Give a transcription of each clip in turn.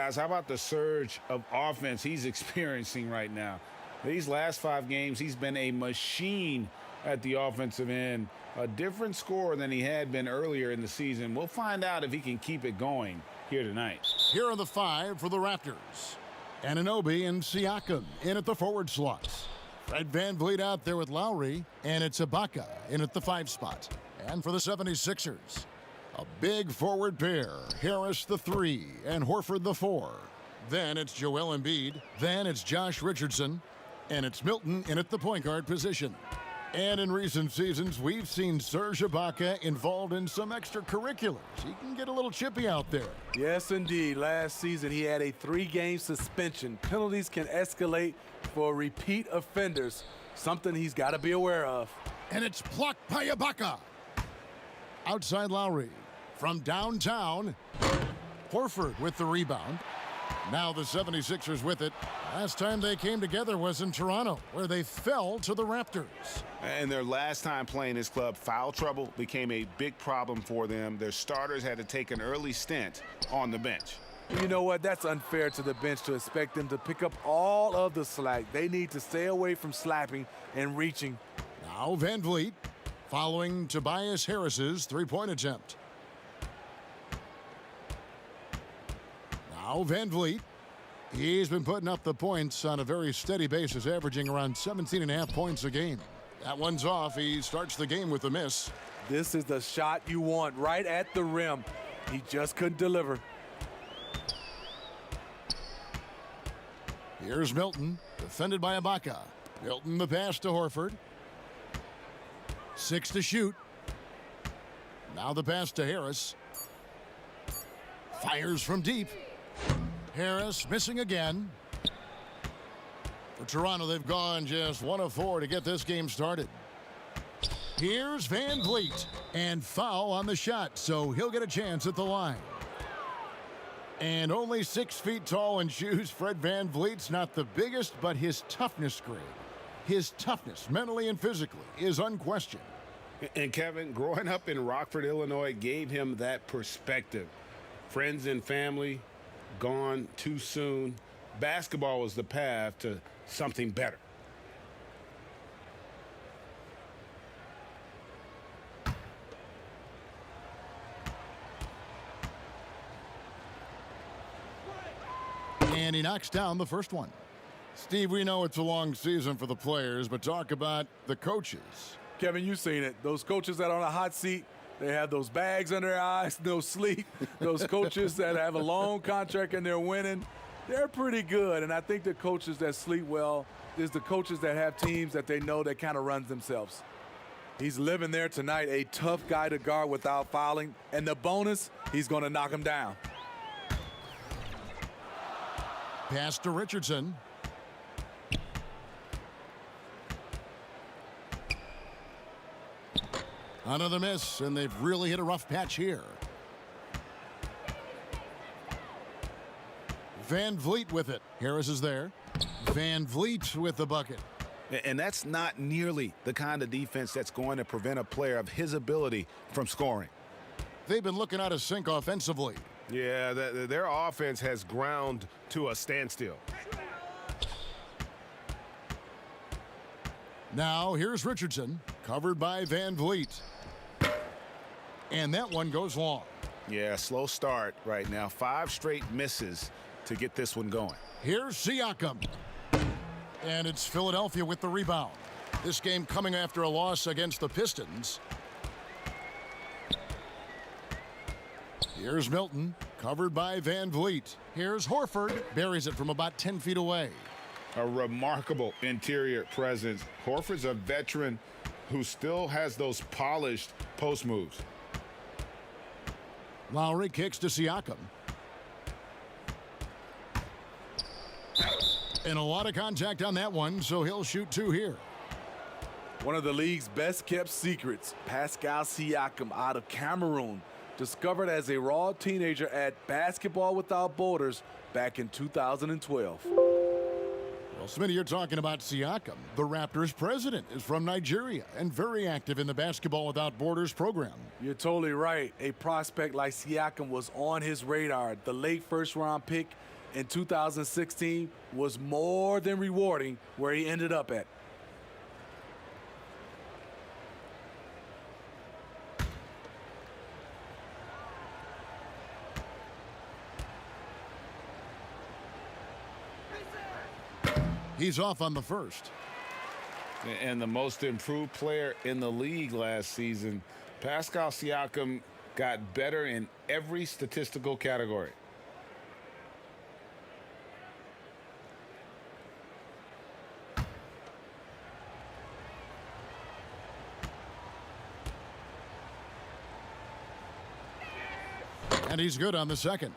guys, how about the surge of offense he's experiencing right now? These last 5 games, he's been a machine at the offensive end. A different scorer than he had been earlier in the season. We'll find out if he can keep it going here tonight. Here are the 5 for the Raptors. Anunoby and Siakam in at the forward slots. Fred VanVleet out there with Lowry, and it's Ibaka in at the 5 spot. And for the 76ers, a big forward pair. Harris the 3 and Horford the 4. Then it's Joel Embiid. Then it's Josh Richardson. And it's Milton in at the point guard position. And in recent seasons, we've seen Serge Ibaka involved in some extracurriculars. He can get a little chippy out there. Yes, indeed. Last season, he had a 3-game suspension. Penalties can escalate for repeat offenders, something he's got to be aware of. And it's blocked by Ibaka. Outside Lowry. From downtown, Horford with the rebound. Now the 76ers with it. Last time they came together was in Toronto, where they fell to the Raptors. And their last time playing this club, foul trouble became a big problem for them. Their starters had to take an early stint on the bench. You know what? That's unfair to the bench to expect them to pick up all of the slack. They need to stay away from slapping and reaching. Now VanVleet following Tobias Harris's 3-point attempt. Now VanVleet. He's been putting up the points on a very steady basis, averaging around 17.5 points a game. That one's off. He starts the game with a miss. This is the shot you want, right at the rim. He just couldn't deliver. Here's Milton, defended by Ibaka. Milton the pass to Horford. 6 to shoot. Now the pass to Harris. Fires from deep. Harris missing again. For Toronto, they've gone just 1 of 4 to get this game started. Here's VanVleet, and foul on the shot, so he'll get a chance at the line. And only 6 feet tall in shoes, Fred VanVleet's not the biggest, but his toughness grade, his toughness, mentally and physically, is unquestioned. And Kevin, growing up in Rockford, Illinois, gave him that perspective. Friends and family gone too soon. Basketball was the path to something better. And he knocks down the first one. Steve, we know it's a long season for the players, but talk about the coaches. Kevin, you've seen it. Those coaches that are on a hot seat, they have those bags under their eyes, no sleep. Those coaches that have a long contract and they're winning, they're pretty good. And I think the coaches that sleep well is the coaches that have teams that they know that kind of runs themselves. He's living there tonight, a tough guy to guard without fouling. And the bonus, he's going to knock him down. Pass to Richardson. Another miss, and they've really hit a rough patch here. VanVleet with it. Harris is there. VanVleet with the bucket. And that's not nearly the kind of defense that's going to prevent a player of his ability from scoring. They've been looking out of sync offensively. Yeah, their offense has ground to a standstill. Now here's Richardson, covered by VanVleet. And that one goes long. Yeah, slow start right now. 5 straight misses to get this one going. Here's Siakam. And it's Philadelphia with the rebound. This game coming after a loss against the Pistons. Here's Milton, covered by VanVleet. Here's Horford, buries it from about 10 feet away. A remarkable interior presence. Horford's a veteran who still has those polished post moves. Lowry kicks to Siakam. And a lot of contact on that one, so he'll shoot 2 here. One of the league's best-kept secrets, Pascal Siakam out of Cameroon, discovered as a raw teenager at Basketball Without Borders back in 2012. Well, Smitty, you're talking about Siakam. The Raptors president is from Nigeria and very active in the Basketball Without Borders program. You're totally right. A prospect like Siakam was on his radar. The late first-round pick in 2016 was more than rewarding where he ended up at. He's off on the first. And the most improved player in the league last season, Pascal Siakam, got better in every statistical category. And he's good on the second.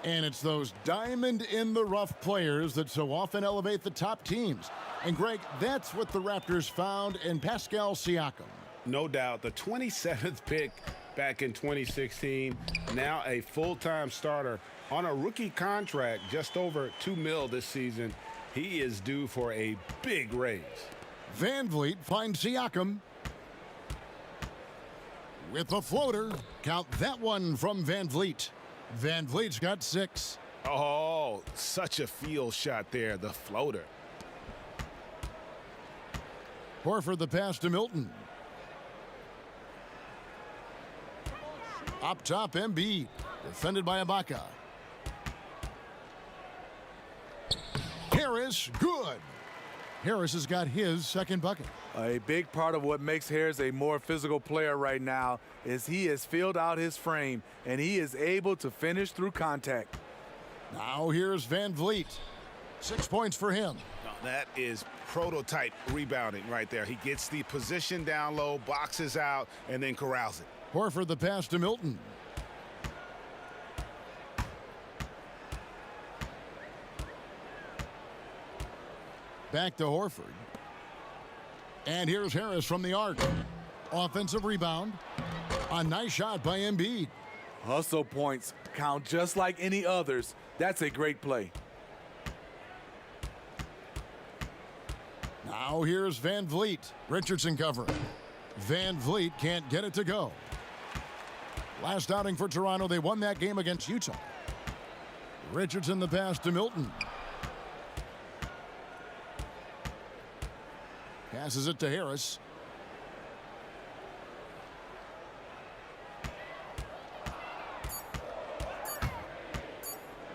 And it's those diamond-in-the-rough players that so often elevate the top teams. And, Greg, that's what the Raptors found in Pascal Siakam. No doubt. The 27th pick back in 2016, now a full-time starter on a rookie contract, just over $2 million this season. He is due for a big raise. Van Vliet finds Siakam with a floater. Count that one from Van Vliet. Van Vliet's got 6. Oh, such a field shot there, the floater. Horford the pass to Milton. Up top, Embiid, defended by Ibaka. Harris, good. Harris has got his second bucket. A big part of what makes Harris a more physical player right now is he has filled out his frame and he is able to finish through contact. Now here's Van Vliet. 6 points for him. Now, that is prototype rebounding right there. He gets the position down low, boxes out, and then corrals it. Horford the pass to Milton. Back to Horford. And here's Harris from the arc. Offensive rebound. A nice shot by Embiid. Hustle points count just like any others. That's a great play. Now here's Van Vliet. Richardson covering. Van Vliet can't get it to go. Last outing for Toronto, they won that game against Utah. Richardson the pass to Milton. Passes it to Harris.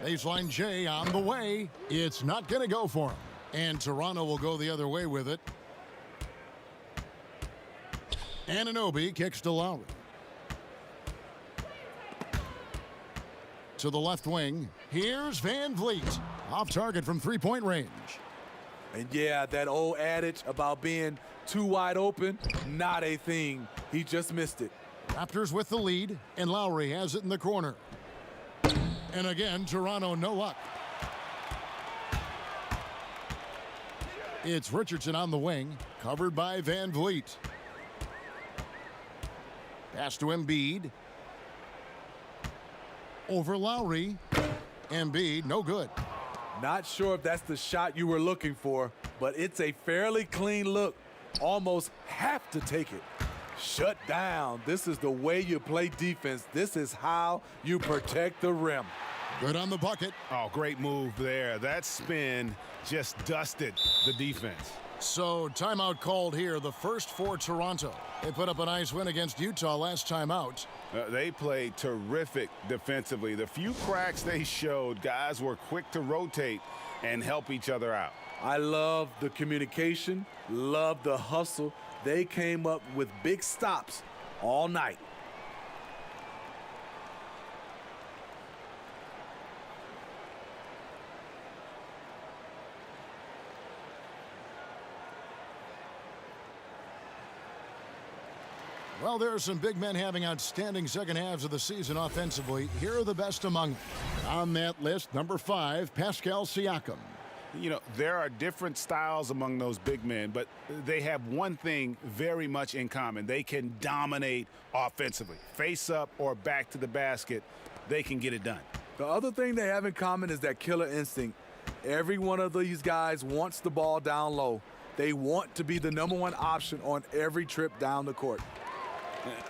Baseline J on the way. It's not going to go for him. And Toronto will go the other way with it. Anunoby kicks to Lowry. To the left wing. Here's Van Vliet. Off target from three-point range. And yeah, that old adage about being too wide open, not a thing. He just missed it. Raptors with the lead, and Lowry has it in the corner. And again, Toronto no luck. It's Richardson on the wing, covered by Van Vliet. Pass to Embiid. Over Lowry. Embiid, no good. Not sure if that's the shot you were looking for, but it's a fairly clean look. Almost have to take it. Shut down. This is the way you play defense. This is how you protect the rim. Good on the bucket. Oh, great move there. That spin just dusted the defense. So timeout called here, the first for Toronto. They put up a nice win against Utah last time out. They played terrific defensively. The few cracks they showed, guys were quick to rotate and help each other out. I love the communication, love the hustle. They came up with big stops all night. Well, there are some big men having outstanding second halves of the season offensively. Here are the best among them. On that list, number 5, Pascal Siakam. You know, there are different styles among those big men, but they have one thing very much in common. They can dominate offensively. Face up or back to the basket, they can get it done. The other thing they have in common is that killer instinct. Every one of these guys wants the ball down low. They want to be the number one option on every trip down the court.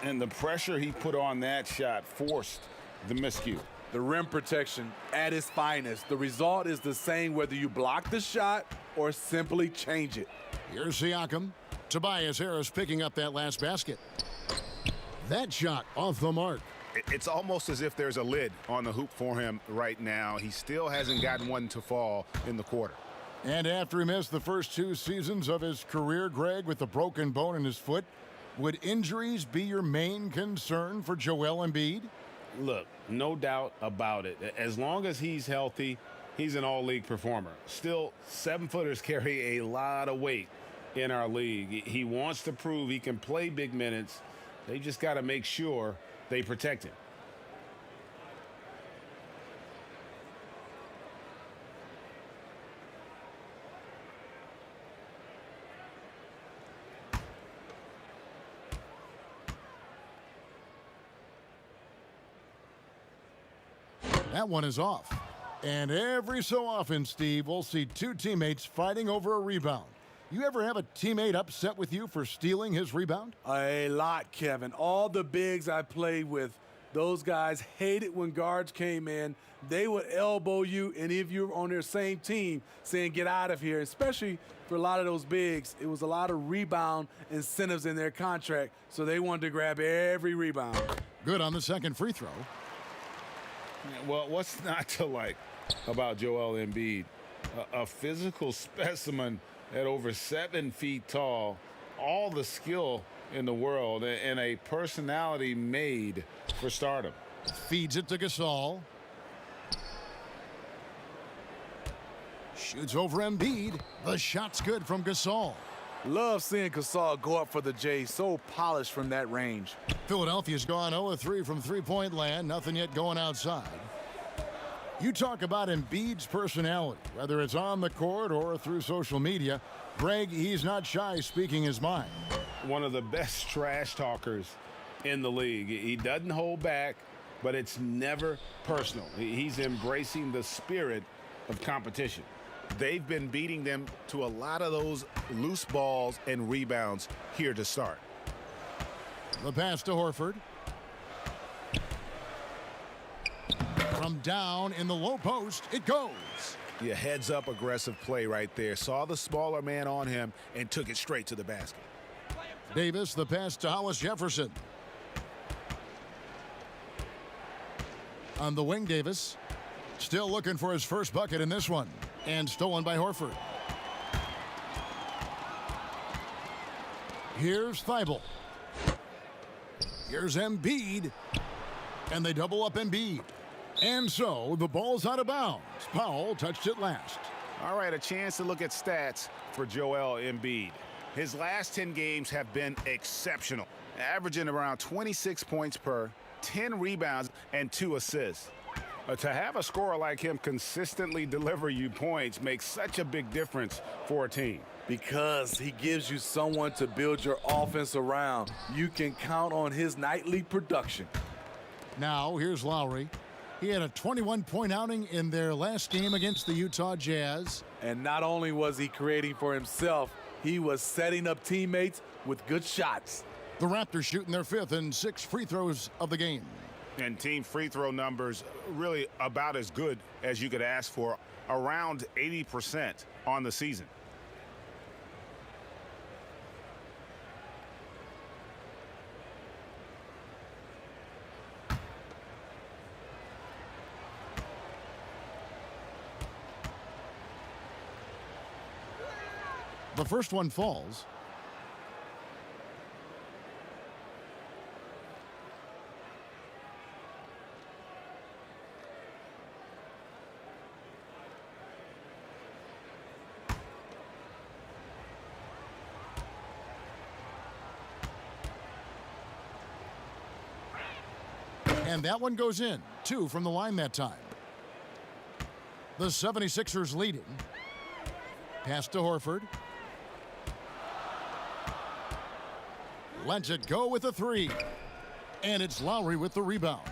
And the pressure he put on that shot forced the miscue. The rim protection at its finest. The result is the same whether you block the shot or simply change it. Here's Siakam. Tobias Harris picking up that last basket. That shot off the mark. It's almost as if there's a lid on the hoop for him right now. He still hasn't gotten one to fall in the quarter. And after he missed the first 2 seasons of his career, Greg, with a broken bone in his foot, would injuries be your main concern for Joel Embiid? Look, no doubt about it. As long as he's healthy, he's an all-league performer. Still, 7-footers carry a lot of weight in our league. He wants to prove he can play big minutes. They just got to make sure they protect him. That one is off. And every so often, Steve, we'll see 2 teammates fighting over a rebound. You ever have a teammate upset with you for stealing his rebound? A lot, Kevin. All the bigs I played with, those guys hated when guards came in. They would elbow you, and if you're on their same team, saying, get out of here. Especially for a lot of those bigs, it was a lot of rebound incentives in their contract, so they wanted to grab every rebound. Good on the second free throw. Well, what's not to like about Joel Embiid? A physical specimen at over 7 feet tall, all the skill in the world, and a personality made for stardom. Feeds it to Gasol. Shoots over Embiid. The shot's good from Gasol. Love seeing Gasol go up for the J, so polished from that range. Philadelphia's gone 0-3 from three-point land. Nothing yet going outside. You talk about Embiid's personality, whether it's on the court or through social media. Greg, he's not shy speaking his mind. One of the best trash talkers in the league. He doesn't hold back, but it's never personal. He's embracing the spirit of competition. They've been beating them to a lot of those loose balls and rebounds here to start. The pass to Horford. From down in the low post, it goes. Yeah, heads up aggressive play right there. Saw the smaller man on him and took it straight to the basket. Davis, the pass to Hollis Jefferson. On the wing, Davis. Still looking for his first bucket in this one. And stolen by Horford. Here's Thibault. Here's Embiid. And they double up Embiid. And so the ball's out of bounds. Powell touched it last. All right, a chance to look at stats for Joel Embiid. His last 10 games have been exceptional, averaging around 26 points per, 10 rebounds, and 2 assists. To have a scorer like him consistently deliver you points makes such a big difference for a team. Because he gives you someone to build your offense around. You can count on his nightly production. Now, here's Lowry. He had a 21-point outing in their last game against the Utah Jazz. And not only was he creating for himself, he was setting up teammates with good shots. The Raptors shooting their 5th and 6th free throws of the game. And team free throw numbers really about as good as you could ask for, around 80% on the season. The first one falls. And that one goes in. 2 from the line that time. The 76ers leading. Pass to Horford. Lets it go with a 3. And it's Lowry with the rebound.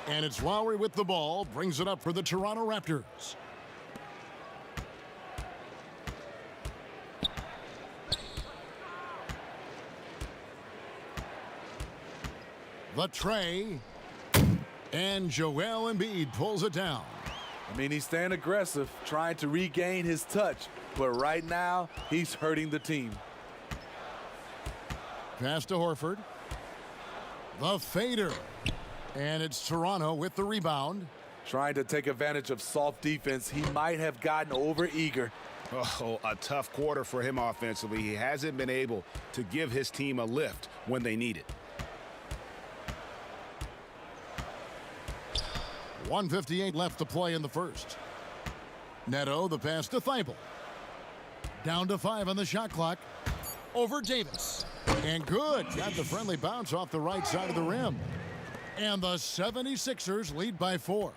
And it's Lowry with the ball. Brings it up for the Toronto Raptors. The tray. And Joel Embiid pulls it down. I mean, he's staying aggressive, trying to regain his touch. But right now, he's hurting the team. Pass to Horford. The fader. And it's Toronto with the rebound. Trying to take advantage of soft defense. He might have gotten over-eager. Oh, a tough quarter for him offensively. He hasn't been able to give his team a lift when they need it. 1:58 left to play in the first. Neto, the pass to Thibault. Down to 5 on the shot clock. Over Davis. And good. Got the friendly bounce off the right side of the rim. And the 76ers lead by 4.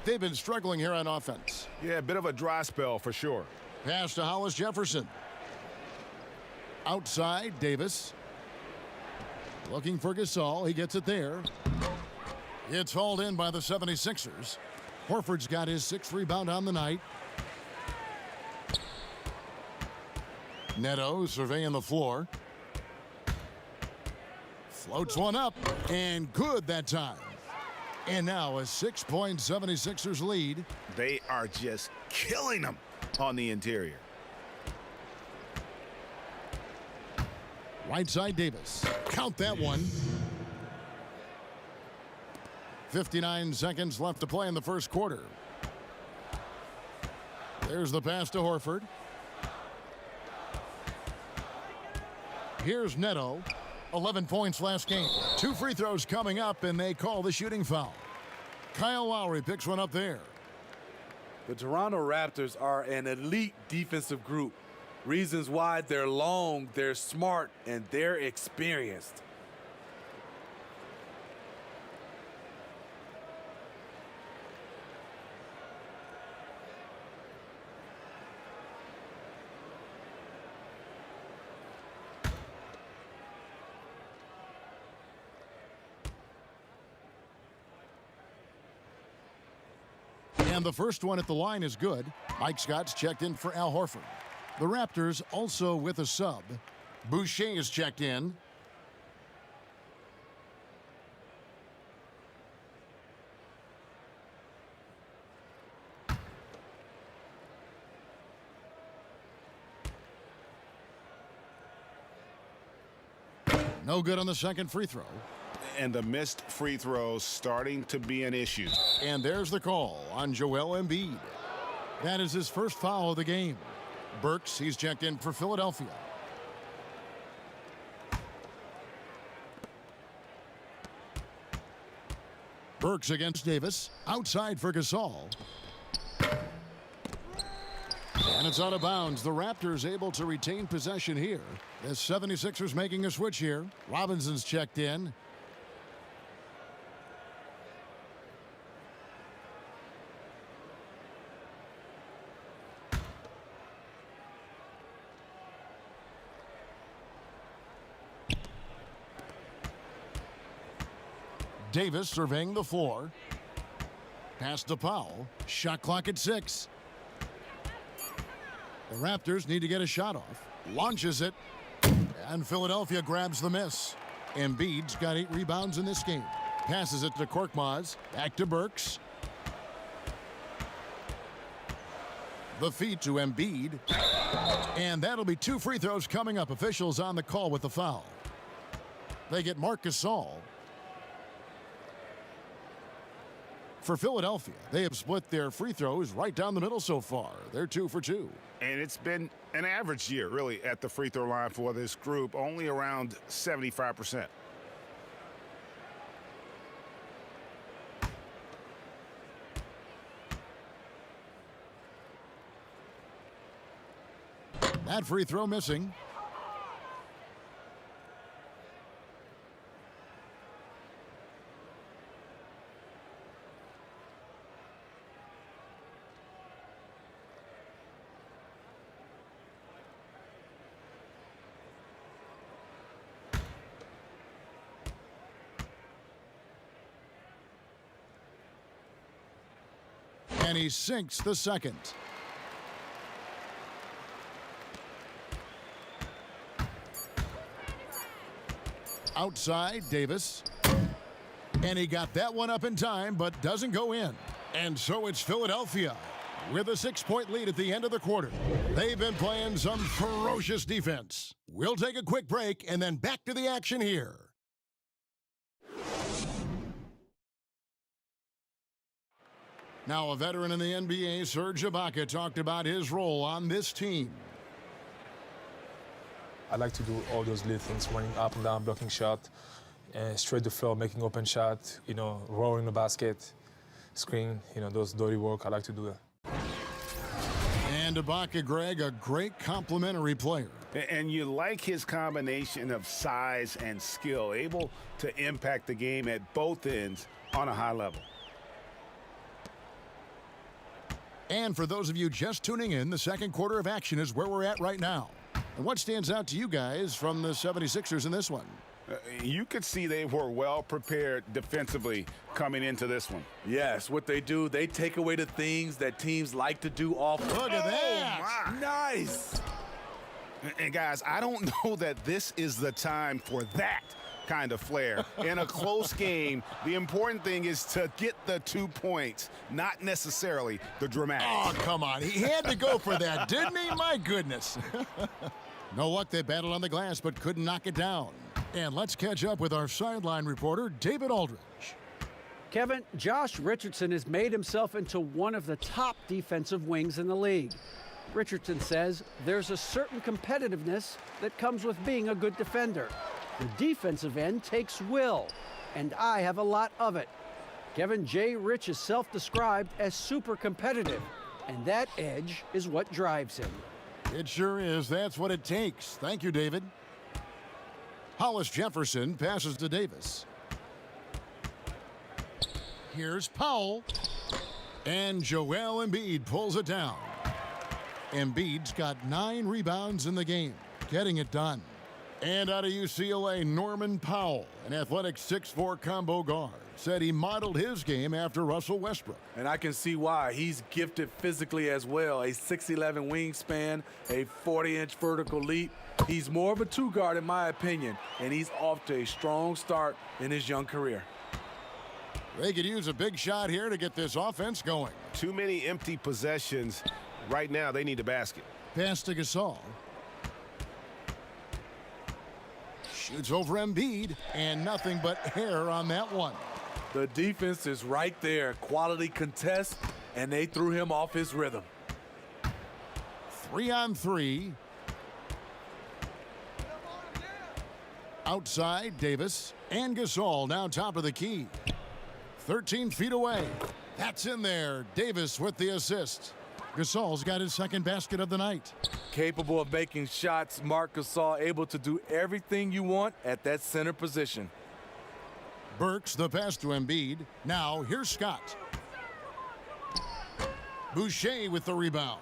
They've been struggling here on offense. Yeah, a bit of a dry spell for sure. Pass to Hollis Jefferson. Outside, Davis. Looking for Gasol. He gets it there. It's hauled in by the 76ers. Horford's got his 6th rebound on the night. Neto surveying the floor. Floats one up. And good that time. And now a 6-point 76ers lead. They are just killing them on the interior. Right side Davis. Count that one. 59 seconds left to play in the first quarter. There's the pass to Horford. Here's Neto. 11 points last game. 2 free throws coming up, and they call the shooting foul. Kyle Lowry picks one up there. The Toronto Raptors are an elite defensive group. Reasons why: they're long, they're smart, and they're experienced. And the first one at the line is good. Mike Scott's checked in for Al Horford. The Raptors also with a sub. Boucher is checked in. No good on the second free throw. And the missed free throws starting to be an issue. And there's the call on Joel Embiid. That is his first foul of the game. Burks, he's checked in for Philadelphia. Burks against Davis. Outside for Gasol. And it's out of bounds. The Raptors able to retain possession here. The 76ers making a switch here. Robinson's checked in. Davis surveying the floor. Pass to Powell. Shot clock at 6. The Raptors need to get a shot off. Launches it. And Philadelphia grabs the miss. Embiid's got 8 rebounds in this game. Passes it to Korkmaz. Back to Burks. The feed to Embiid. And that'll be 2 free throws coming up. Officials on the call with the foul. They get Marc Gasol. For Philadelphia, they have split their free throws right down the middle so far. They're 2 for 2. And it's been an average year, really, at the free throw line for this group, only around 75%. That free throw missing. And he sinks the second. Outside, Davis. And he got that one up in time, but doesn't go in. And so it's Philadelphia with a 6-point lead at the end of the quarter. They've been playing some ferocious defense. We'll take a quick break and then back to the action here. Now a veteran in the NBA, Serge Ibaka, talked about his role on this team. I like to do all those little things, running up and down, blocking shot, straight to floor, making open shot, rolling the basket, screen, those dirty work. I like to do that. And Ibaka, Greg, a great complementary player. And you like his combination of size and skill, able to impact the game at both ends on a high level. And for those of you just tuning in, the second quarter of action is where we're at right now. And what stands out to you guys from the 76ers in this one? You could see they were well prepared defensively coming into this one. Yes, what they do, they take away the things that teams like to do off. Look at that. Nice. And guys, I don't know that this is the time for that kind of flair. In a close game, the important thing is to get the 2 points, not necessarily the dramatics. Oh, come on. He had to go for that, didn't he? My goodness. No luck, they battled on the glass but couldn't knock it down. And let's catch up with our sideline reporter, David Aldridge. Kevin, Josh Richardson has made himself into one of the top defensive wings in the league. Richardson says there's a certain competitiveness that comes with being a good defender. The defensive end takes will, and I have a lot of it. Kevin J. Rich is self-described as super competitive, and that edge is what drives him. It sure is. That's what it takes. Thank you, David. Hollis Jefferson passes to Davis. Here's Powell. And Joel Embiid pulls it down. Embiid's got 9 rebounds in the game, getting it done. And out of UCLA, Norman Powell, an athletic 6'4" combo guard, said he modeled his game after Russell Westbrook. And I can see why. He's gifted physically as well. A 6'11" wingspan, a 40-inch vertical leap. He's more of a two-guard in my opinion, and he's off to a strong start in his young career. They could use a big shot here to get this offense going. Too many empty possessions. Right now, they need a basket. Pass to Gasol. Shoots over Embiid, and nothing but hair on that one. The defense is right there. Quality contest, and they threw him off his rhythm. 3-on-3. Outside, Davis and Gasol now top of the key. 13 feet away. That's in there. Davis with the assist. Gasol's got his second basket of the night. Capable of making shots, Marc Gasol able to do everything you want at that center position. Burks the pass to Embiid. Now here's Scott. Boucher with the rebound.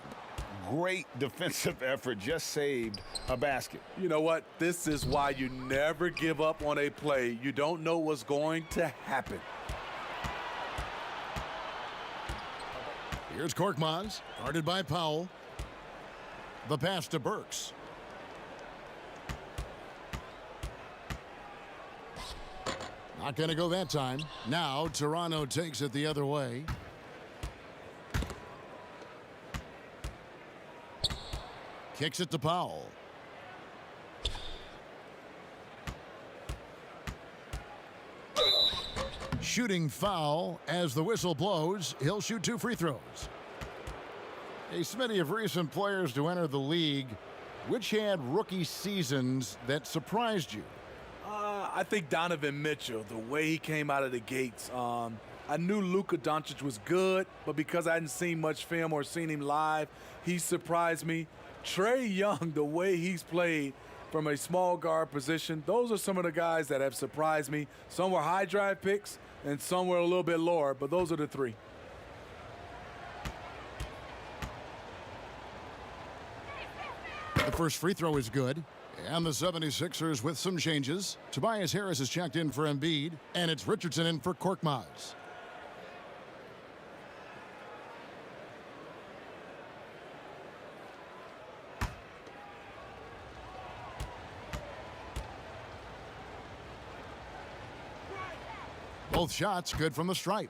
Great defensive effort, just saved a basket. You know what? This is why you never give up on a play. You don't know what's going to happen. Here's Korkmaz, guarded by Powell. The pass to Burks. Not going to go that time. Now Toronto takes it the other way. Kicks it to Powell. Shooting foul as the whistle blows. He'll shoot 2 free throws. A smitty of recent players to enter the league. Which had rookie seasons that surprised you? I think Donovan Mitchell, the way he came out of the gates. I knew Luka Doncic was good, but because I hadn't seen much film or seen him live, he surprised me. Trae Young, the way he's played from a small guard position, those are some of the guys that have surprised me. Some were high drive picks, and some were a little bit lower, but those are the 3. The first free throw is good. And the 76ers with some changes. Tobias Harris is checked in for Embiid, and it's Richardson in for Korkmaz. Both shots good from the stripe.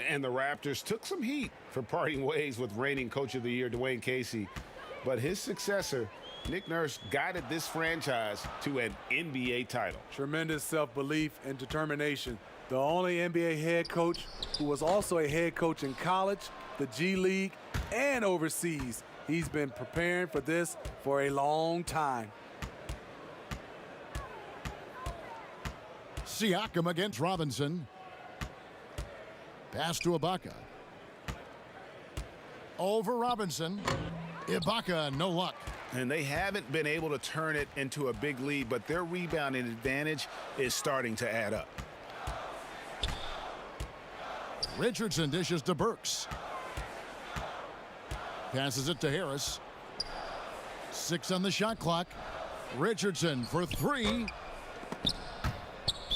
And the Raptors took some heat for parting ways with reigning Coach of the Year Dwayne Casey. But his successor, Nick Nurse, guided this franchise to an NBA title. Tremendous self-belief and determination. The only NBA head coach who was also a head coach in college, the G League, and overseas. He's been preparing for this for a long time. Siakam against Robinson. Pass to Ibaka. Over Robinson. Ibaka, no luck. And they haven't been able to turn it into a big lead, but their rebounding advantage is starting to add up. Richardson dishes to Burks. Passes it to Harris. 6 on the shot clock. Richardson for 3.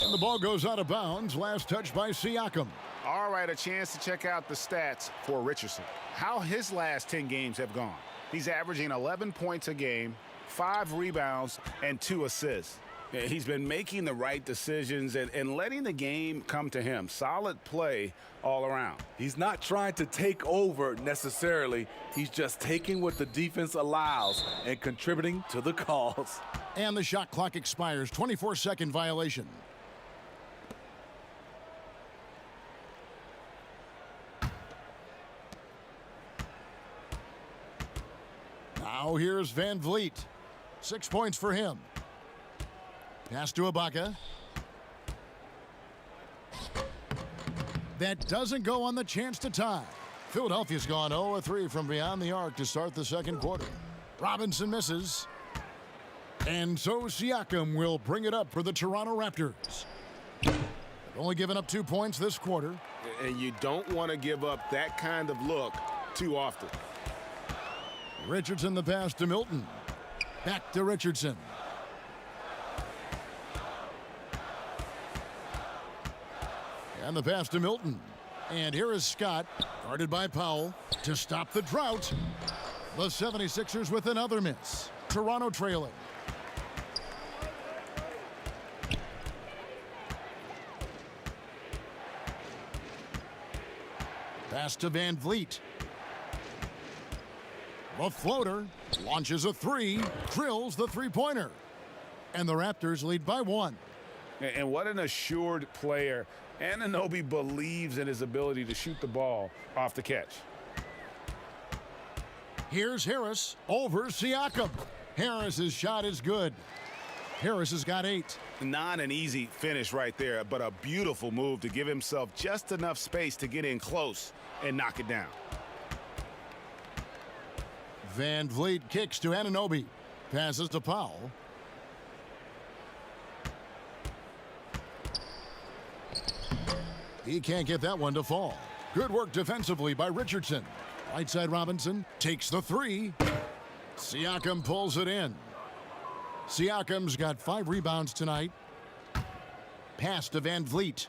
And the ball goes out of bounds. Last touch by Siakam. All right, a chance to check out the stats for Richardson. How his last 10 games have gone. He's averaging 11 points a game, 5 rebounds, and 2 assists. Yeah, he's been making the right decisions and letting the game come to him. Solid play all around. He's not trying to take over necessarily. He's just taking what the defense allows and contributing to the cause. And the shot clock expires. 24-second violation. Now here's Van Vliet. 6 points for him. Pass to Ibaka. That doesn't go on the chance to tie. Philadelphia's gone 0-3 from beyond the arc to start the second quarter. Robinson misses. And so Siakam will bring it up for the Toronto Raptors. They've only given up 2 points this quarter. And you don't want to give up that kind of look too often. Richardson the pass to Milton. Back to Richardson. And the pass to Milton. And here is Scott, guarded by Powell, to stop the drought. The 76ers with another miss. Toronto trailing. Pass to Van Vliet. The floater launches a 3, drills the three-pointer. And the Raptors lead by 1. And what an assured player. Anunoby believes in his ability to shoot the ball off the catch. Here's Harris over Siakam. Harris's shot is good. Harris has got 8. Not an easy finish right there, but a beautiful move to give himself just enough space to get in close and knock it down. Van Vliet kicks to Anunoby. Passes to Powell. He can't get that one to fall. Good work defensively by Richardson. Right side Robinson takes the 3. Siakam pulls it in. Siakam's got 5 rebounds tonight. Pass to Van Vliet.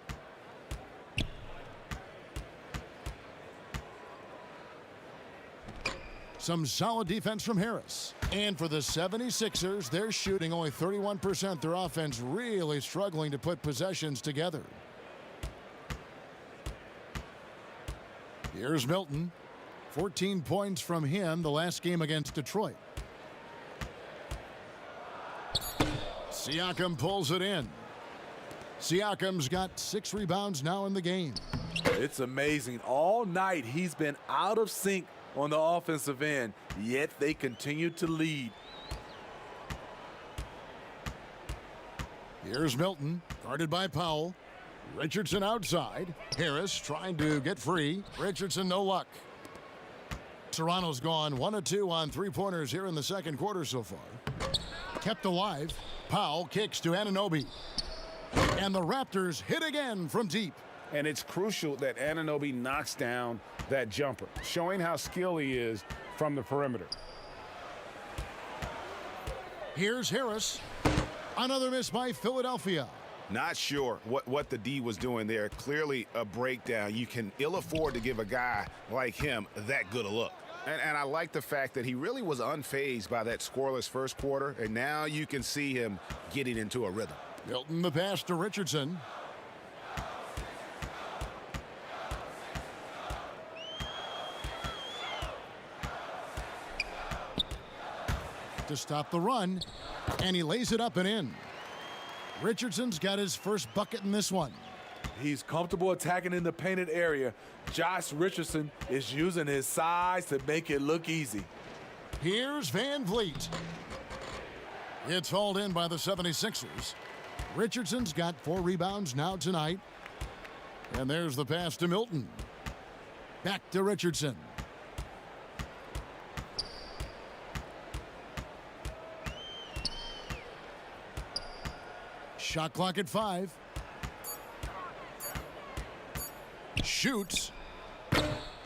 Some solid defense from Harris. And for the 76ers, they're shooting only 31%. Their offense really struggling to put possessions together. Here's Milton. 14 points from him the last game against Detroit. Siakam pulls it in. Siakam's got 6 rebounds now in the game. It's amazing. All night he's been out of sync on the offensive end, yet they continue to lead. Here's Milton, guarded by Powell. Richardson outside. Harris trying to get free. Richardson, no luck. Toronto's gone 1 of 2 on 3-pointers here in the second quarter so far. Kept alive. Powell kicks to Anunoby. And the Raptors hit again from deep. And it's crucial that Anunoby knocks down that jumper, showing how skilled he is from the perimeter. Here's Harris. Another miss by Philadelphia. Not sure what the D was doing there. Clearly a breakdown. You can ill afford to give a guy like him that good a look. And I like the fact that he really was unfazed by that scoreless first quarter, and now you can see him getting into a rhythm. Milton the pass to Richardson. to stop the run, and he lays it up and in. Richardson's got his first bucket in this one. He's comfortable attacking in the painted area. Josh Richardson is using his size to make it look easy. Here's Van Vliet. It's hauled in by the 76ers. Richardson's got 4 rebounds now tonight. And there's the pass to Milton. Back to Richardson. Shot clock at 5. Shoots.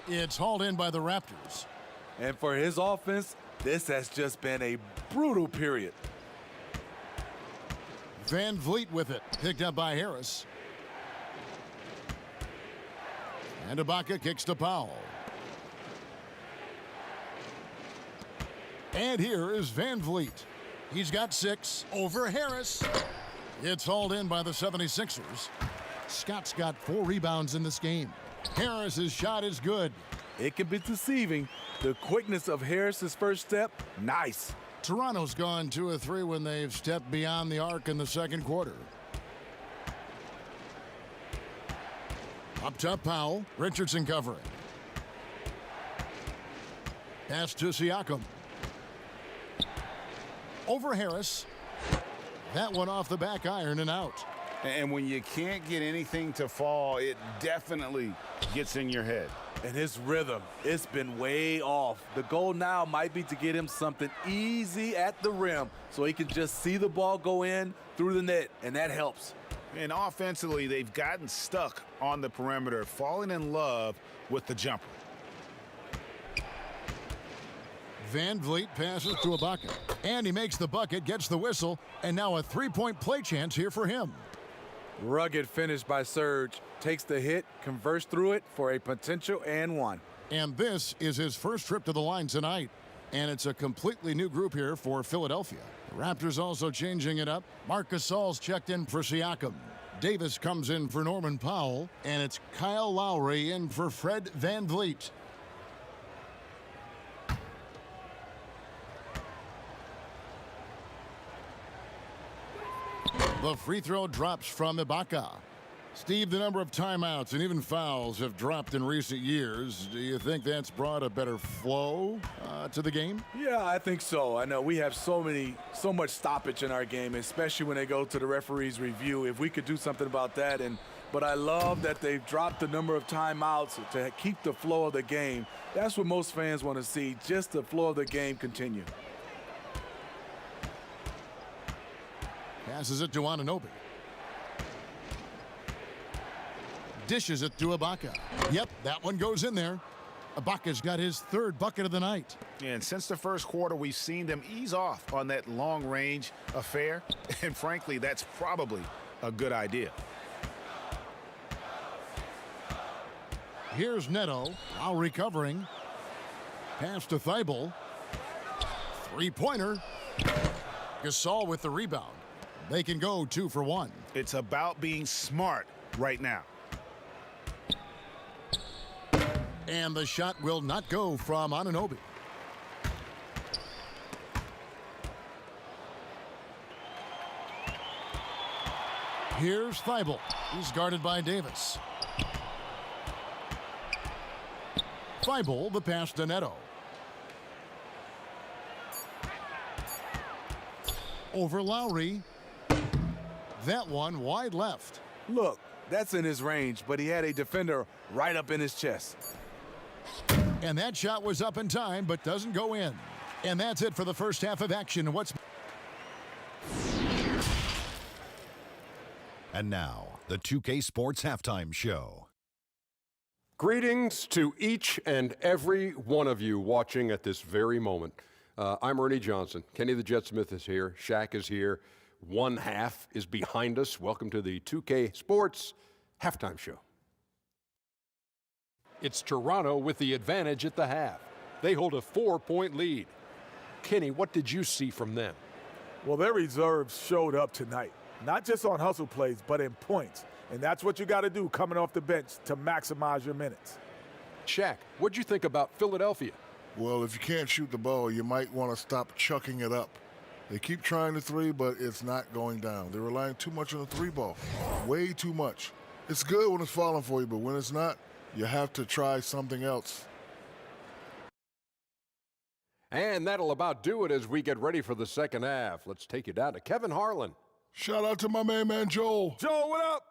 It's hauled in by the Raptors. And for his offense, this has just been a brutal period. Van Vliet with it. Picked up by Harris. And Ibaka kicks to Powell. And here is Van Vliet. He's got 6 over Harris. It's hauled in by the 76ers. Scott's got 4 rebounds in this game. Harris's shot is good. It can be deceiving. The quickness of Harris's first step, nice. Toronto's gone 2 of 3 when they've stepped beyond the arc in the second quarter. Up top, Powell. Richardson covering. Pass to Siakam. Over Harris. That one off the back iron and out. And when you can't get anything to fall, it definitely gets in your head. And his rhythm, it's been way off. The goal now might be to get him something easy at the rim so he can just see the ball go in through the net, and that helps. And offensively, they've gotten stuck on the perimeter, falling in love with the jumper. Van Vliet passes to Ibaka. And he makes the bucket, gets the whistle, and now a 3-point play chance here for him. Rugged finish by Serge. Takes the hit, converts through it for a potential and one. And this is his first trip to the line tonight. And it's a completely new group here for Philadelphia. The Raptors also changing it up. Marc Gasol's checked in for Siakam. Davis comes in for Norman Powell. And it's Kyle Lowry in for Fred Van Vliet. The free throw drops from Ibaka. Steve, the number of timeouts and even fouls have dropped in recent years. Do you think that's brought a better flow to the game? Yeah, I think so. I know we have so much stoppage in our game, especially when they go to the referee's review. If we could do something about that, but I love that they've dropped the number of timeouts to keep the flow of the game. That's what most fans want to see, just the flow of the game continue. Passes it to Anunoby. Dishes it to Ibaka. Yep, that one goes in there. Ibaka's got his 3rd bucket of the night. And since the first quarter, we've seen them ease off on that long-range affair. And frankly, that's probably a good idea. Here's Neto. Now recovering. Pass to Thibault. 3-pointer. Gasol with the rebound. They can go 2 for 1. It's about being smart right now. And the shot will not go from Anunoby. Here's Thibault. He's guarded by Davis. Thibault, the pass to Neto. Over Lowry. That one wide left. Look, that's in his range, but he had a defender right up in his chest. And that shot was up in time, but doesn't go in. And that's it for the first half of action. And now, the 2K Sports Halftime Show. Greetings to each and every one of you watching at this very moment. I'm Ernie Johnson. Kenny the Jet Smith is here. Shaq is here. One half is behind us. Welcome to the 2K Sports Halftime Show. It's Toronto with the advantage at the half. They hold a 4-point lead. Kenny, what did you see from them? Well, their reserves showed up tonight, not just on hustle plays, but in points. And that's what you got to do coming off the bench to maximize your minutes. Shaq, what'd you think about Philadelphia? Well, if you can't shoot the ball, you might want to stop chucking it up. They keep trying the three, but it's not going down. They're relying too much on the three ball, way too much. It's good when it's falling for you, but when it's not, you have to try something else. And that'll about do it as we get ready for the second half. Let's take you down to Kevin Harlan. Shout out to my main man, Joel. Joel, what up?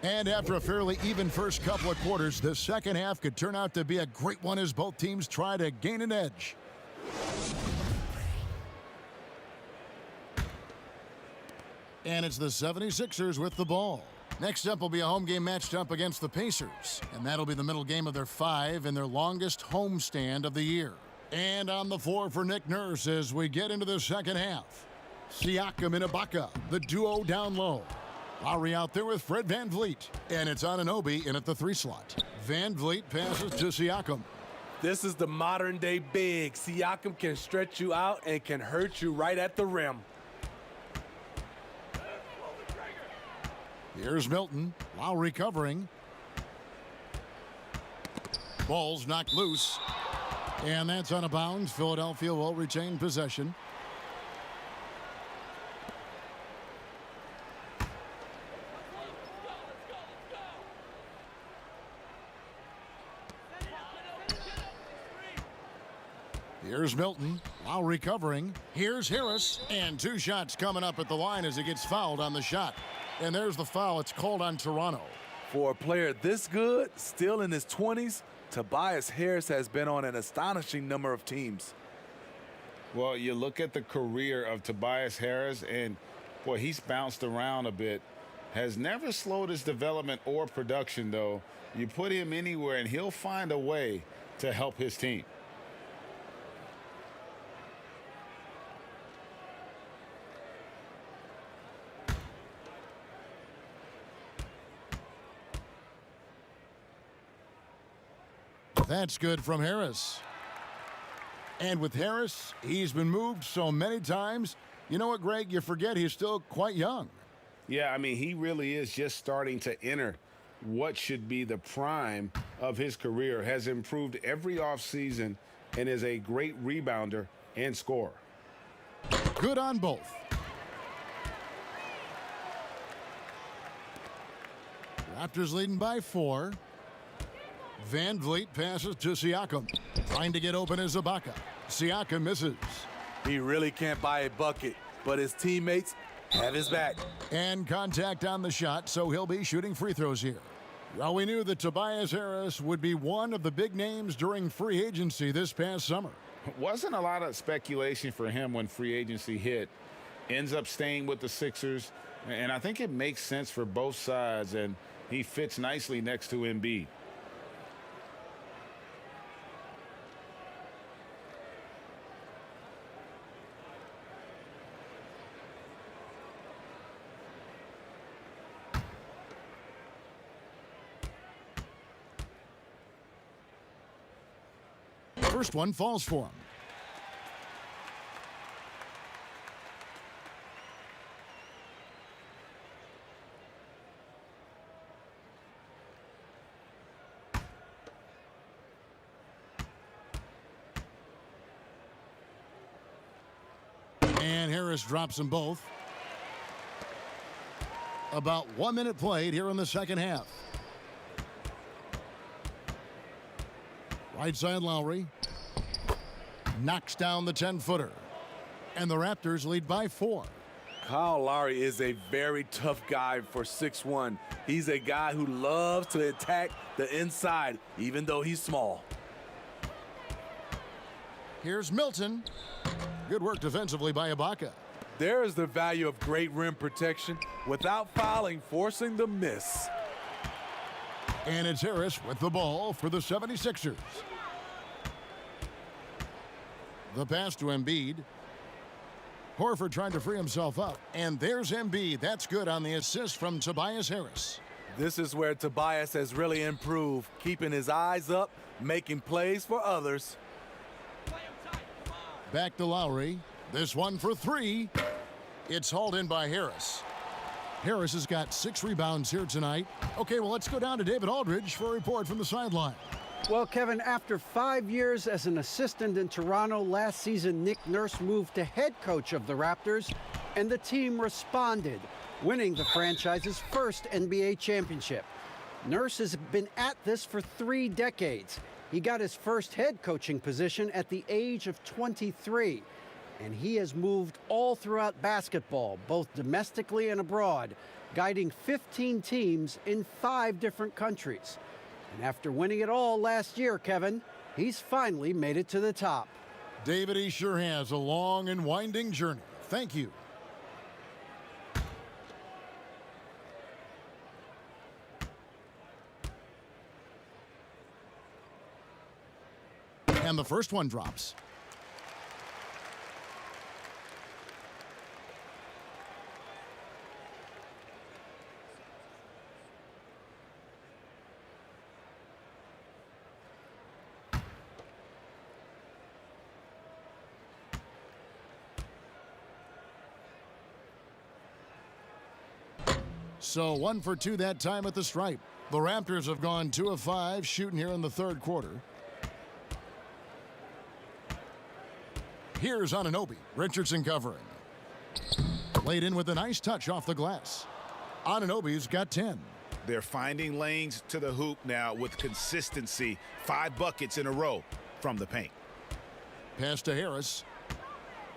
And after a fairly even first couple of quarters, the second half could turn out to be a great one as both teams try to gain an edge. And it's the 76ers with the ball. Next up will be a home game matched up against the Pacers. And that'll be the middle game of their 5 and their longest homestand of the year. And on the floor for Nick Nurse as we get into the second half. Siakam and Ibaka, the duo down low. Lowry out there with Fred VanVleet. And it's Anunoby in at the 3 slot. VanVleet passes to Siakam. This is the modern-day big. Siakam can stretch you out and can hurt you right at the rim. Here's Milton. Lowry covering. Ball's knocked loose. And that's out of bounds. Philadelphia will retain possession. Here's Milton. Lowry covering. Here's Harris. And 2 shots coming up at the line as he gets fouled on the shot. And there's the foul. It's called on Toronto. For a player this good, still in his 20s, Tobias Harris has been on an astonishing number of teams. Well, you look at the career of Tobias Harris, and, boy, he's bounced around a bit. Has never slowed his development or production, though. You put him anywhere, and he'll find a way to help his team. That's good from Harris. And with Harris, he's been moved so many times. You know what, Greg? You forget he's still quite young. Yeah, I mean, he really is just starting to enter what should be the prime of his career. Has improved every offseason and is a great rebounder and scorer. Good on both. Raptors leading by 4. VanVleet passes to Siakam. Trying to get open is Ibaka. Siakam misses. He really can't buy a bucket, but his teammates have his back. And contact on the shot, so he'll be shooting free throws here. Well, we knew that Tobias Harris would be one of the big names during free agency this past summer. Wasn't a lot of speculation for him when free agency hit. Ends up staying with the Sixers, and I think it makes sense for both sides, and he fits nicely next to Embiid. First one falls for him. And Harris drops them both. About 1 minute played here in the second half. Right side Lowry. Knocks down the 10-footer. And the Raptors lead by 4. Kyle Lowry is a very tough guy for 6'1". He's a guy who loves to attack the inside, even though he's small. Here's Milton. Good work defensively by Ibaka. There is the value of great rim protection without fouling, forcing the miss. And it's Harris with the ball for the 76ers. The pass to Embiid. Horford trying to free himself up. And there's Embiid. That's good on the assist from Tobias Harris. This is where Tobias has really improved, keeping his eyes up, making plays for others. Back to Lowry. This one for three. It's hauled in by Harris. Harris has got 6 rebounds here tonight. Okay, well, let's go down to David Aldridge for a report from the sideline. Well, Kevin, after 5 years as an assistant in Toronto, last season Nick Nurse moved to head coach of the Raptors, and the team responded, winning the franchise's first NBA championship. Nurse has been at this for 3 decades. He got his first head coaching position at the age of 23, and he has moved all throughout basketball, both domestically and abroad, guiding 15 teams in 5 different countries. And after winning it all last year, Kevin, he's finally made it to the top. David, he sure has a long and winding journey. Thank you. And the first one drops. So 1 for 2 that time at the stripe. The Raptors have gone 2 of 5 shooting here in the third quarter. Here's Anunoby. Richardson covering. Laid in with a nice touch off the glass. Anunoby's got 10. They're finding lanes to the hoop now with consistency. 5 buckets in a row from the paint. Pass to Harris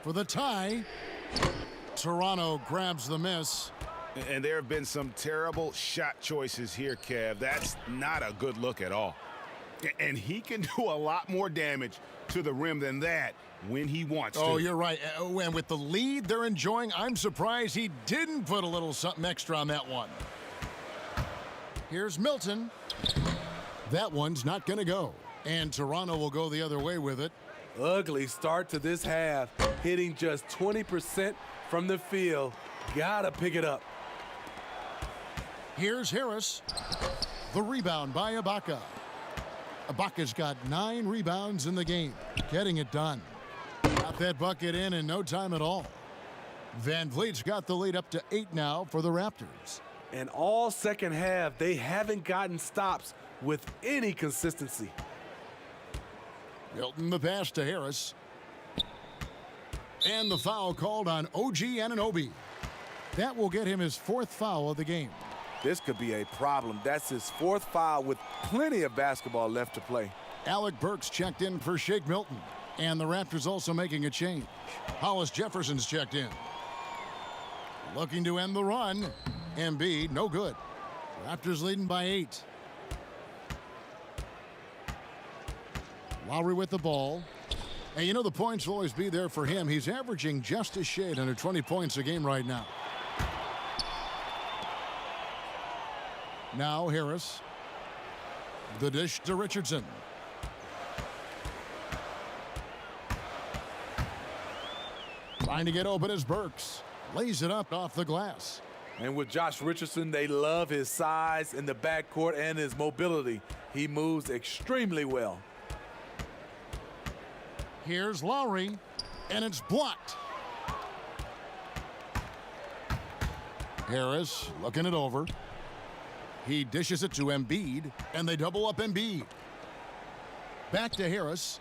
for the tie. Toronto grabs the miss. And there have been some terrible shot choices here, Kev. That's not a good look at all. And he can do a lot more damage to the rim than that when he wants to. Oh, you're right. And with the lead they're enjoying, I'm surprised he didn't put a little something extra on that one. Here's Milton. That one's not going to go. And Toronto will go the other way with it. Ugly start to this half, hitting just 20% from the field. Gotta pick it up. Here's Harris. The rebound by Ibaka. Ibaka's got 9 rebounds in the game, getting it done. Got that bucket in no time at all. Van Vliet's got the lead up to 8 now for the Raptors. And all second half, they haven't gotten stops with any consistency. Milton the pass to Harris. And the foul called on OG Anunoby. That will get him his 4th foul of the game. This could be a problem. That's his 4th foul with plenty of basketball left to play. Alec Burks checked in for Shake Milton. And the Raptors also making a change. Hollis Jefferson's checked in. Looking to end the run. Embiid, no good. Raptors leading by 8. Lowry with the ball. And you know the points will always be there for him. He's averaging just a shade under 20 points a game right now. Now Harris. The dish to Richardson. Trying to get open as Burks. Lays it up off the glass. And with Josh Richardson, they love his size in the backcourt and his mobility. He moves extremely well. Here's Lowry, and it's blocked. Harris looking it over. He dishes it to Embiid, and they double up Embiid. Back to Harris,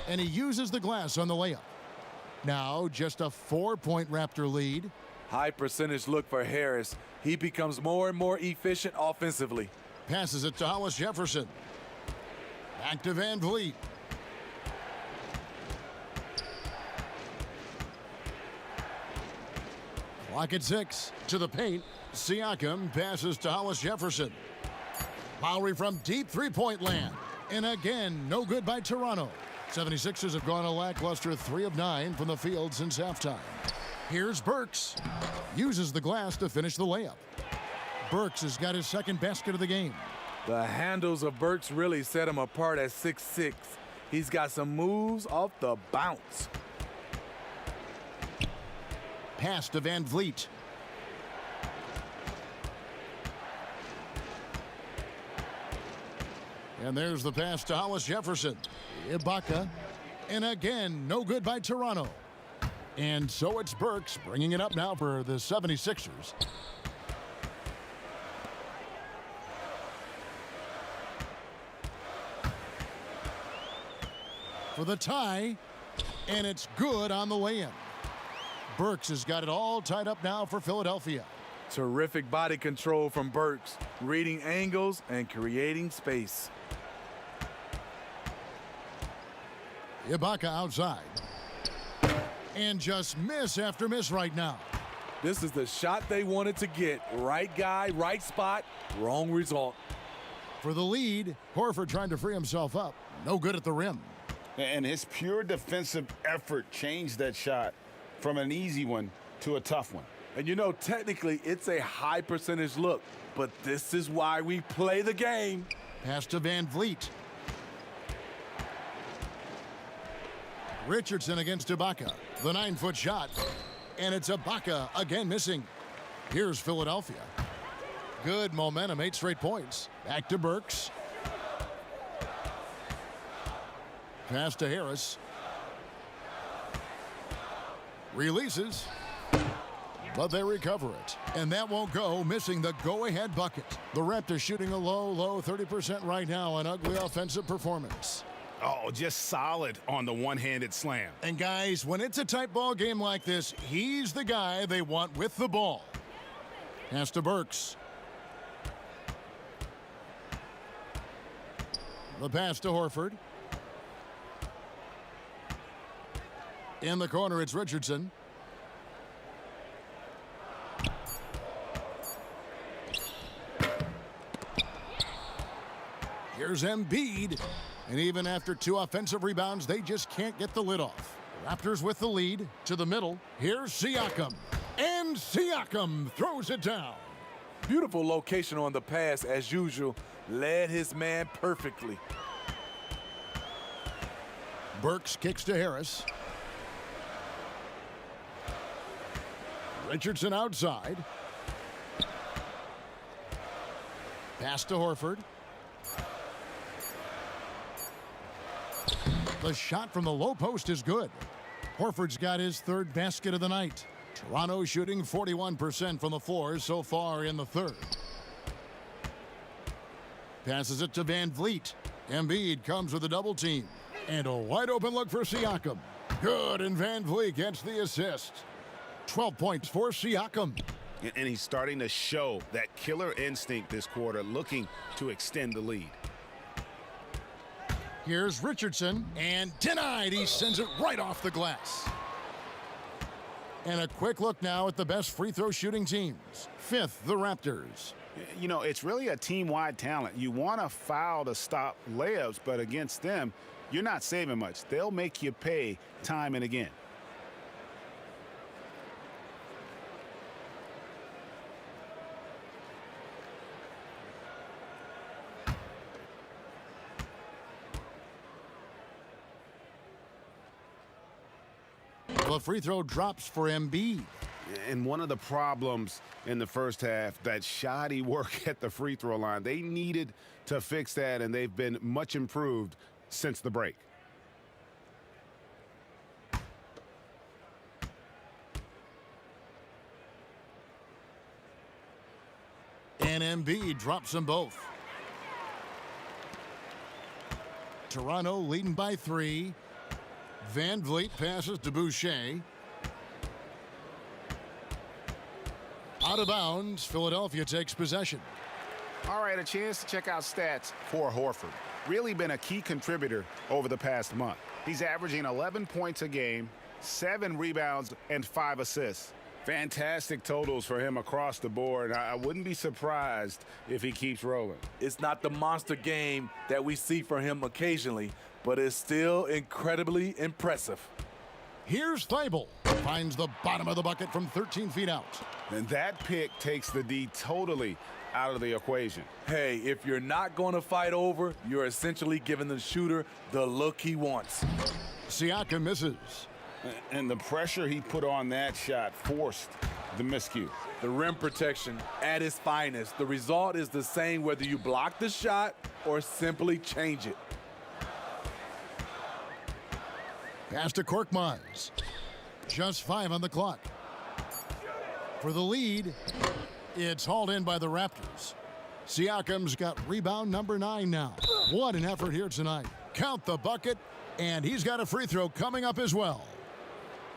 and he uses the glass on the layup. Now just a 4-point Raptor lead. High percentage look for Harris. He becomes more and more efficient offensively. Passes it to Hollis Jefferson. Back to Van Vliet. Clock at 6. To the paint. Siakam passes to Hollis Jefferson. Lowry from deep 3-point land. And again, no good by Toronto. 76ers have gone a lackluster 3 of 9 from the field since halftime. Here's Burks. Uses the glass to finish the layup. Burks has got his 2nd basket of the game. The handles of Burks really set him apart at 6'6". He's got some moves off the bounce. Pass to Van Vliet. And there's the pass to Hollis Jefferson. Ibaka. And again, no good by Toronto. And so it's Burks bringing it up now for the 76ers. For the tie, and it's good on the way in. Burks has got it all tied up now for Philadelphia. Terrific body control from Burks, reading angles and creating space. Ibaka outside. And just miss after miss right now. This is the shot they wanted to get. Right guy, right spot, wrong result. For the lead, Horford trying to free himself up. No good at the rim. And his pure defensive effort changed that shot from an easy one to a tough one. And you know, technically, it's a high percentage look, but this is why we play the game. Pass to Van Vliet. Richardson against Ibaka. The 9-foot shot. And it's Ibaka again missing. Here's Philadelphia. Good momentum, 8 straight points. Back to Burks. Pass to Harris. Releases. But they recover it. And that won't go, missing the go-ahead bucket. The Raptors shooting a low 30% right now. An ugly offensive performance. Oh, just solid on the one-handed slam. And guys, when it's a tight ball game like this, he's the guy they want with the ball. Pass to Burks. The pass to Horford. In the corner, it's Richardson. Here's Embiid. And even after 2 offensive rebounds, they just can't get the lid off. Raptors with the lead to the middle. Here's Siakam. And Siakam throws it down. Beautiful location on the pass, as usual. Led his man perfectly. Burks kicks to Harris. Richardson outside. Pass to Horford. The shot from the low post is good. Horford's got his 3rd basket of the night. Toronto shooting 41% from the floor so far in the 3rd. Passes it to Van Vliet. Embiid comes with a double team. And a wide open look for Siakam. Good, and Van Vliet gets the assist. 12 points for Siakam. And he's starting to show that killer instinct this quarter, looking to extend the lead. Here's Richardson, and denied. He sends it right off the glass. And a quick look now at the best free throw shooting teams. 5th, the Raptors. You know, it's really a team-wide talent. You want to foul to stop layups, but against them, you're not saving much. They'll make you pay time and again. The free throw drops for Embiid. And one of the problems in the first half, that shoddy work at the free throw line. They needed to fix that, and they've been much improved since the break. And Embiid drops them both. Toronto leading by 3. Van Vliet passes to Boucher. Out of bounds, Philadelphia takes possession. All right, a chance to check out stats for Horford. Really been a key contributor over the past month. He's averaging 11 points a game, 7 rebounds, and 5 assists. Fantastic totals for him across the board. I wouldn't be surprised if he keeps rolling. It's not the monster game that we see from him occasionally, but it's still incredibly impressive. Here's Thibault. Finds the bottom of the bucket from 13 feet out. And that pick takes the D totally out of the equation. Hey, if you're not going to fight over, you're essentially giving the shooter the look he wants. Siakam misses. And the pressure he put on that shot forced the miscue. The rim protection at its finest. The result is the same whether you block the shot or simply change it. Pass to Korkmaz. Just 5 on the clock. For the lead, it's hauled in by the Raptors. Siakam's got rebound number 9 now. What an effort here tonight. Count the bucket, and he's got a free throw coming up as well.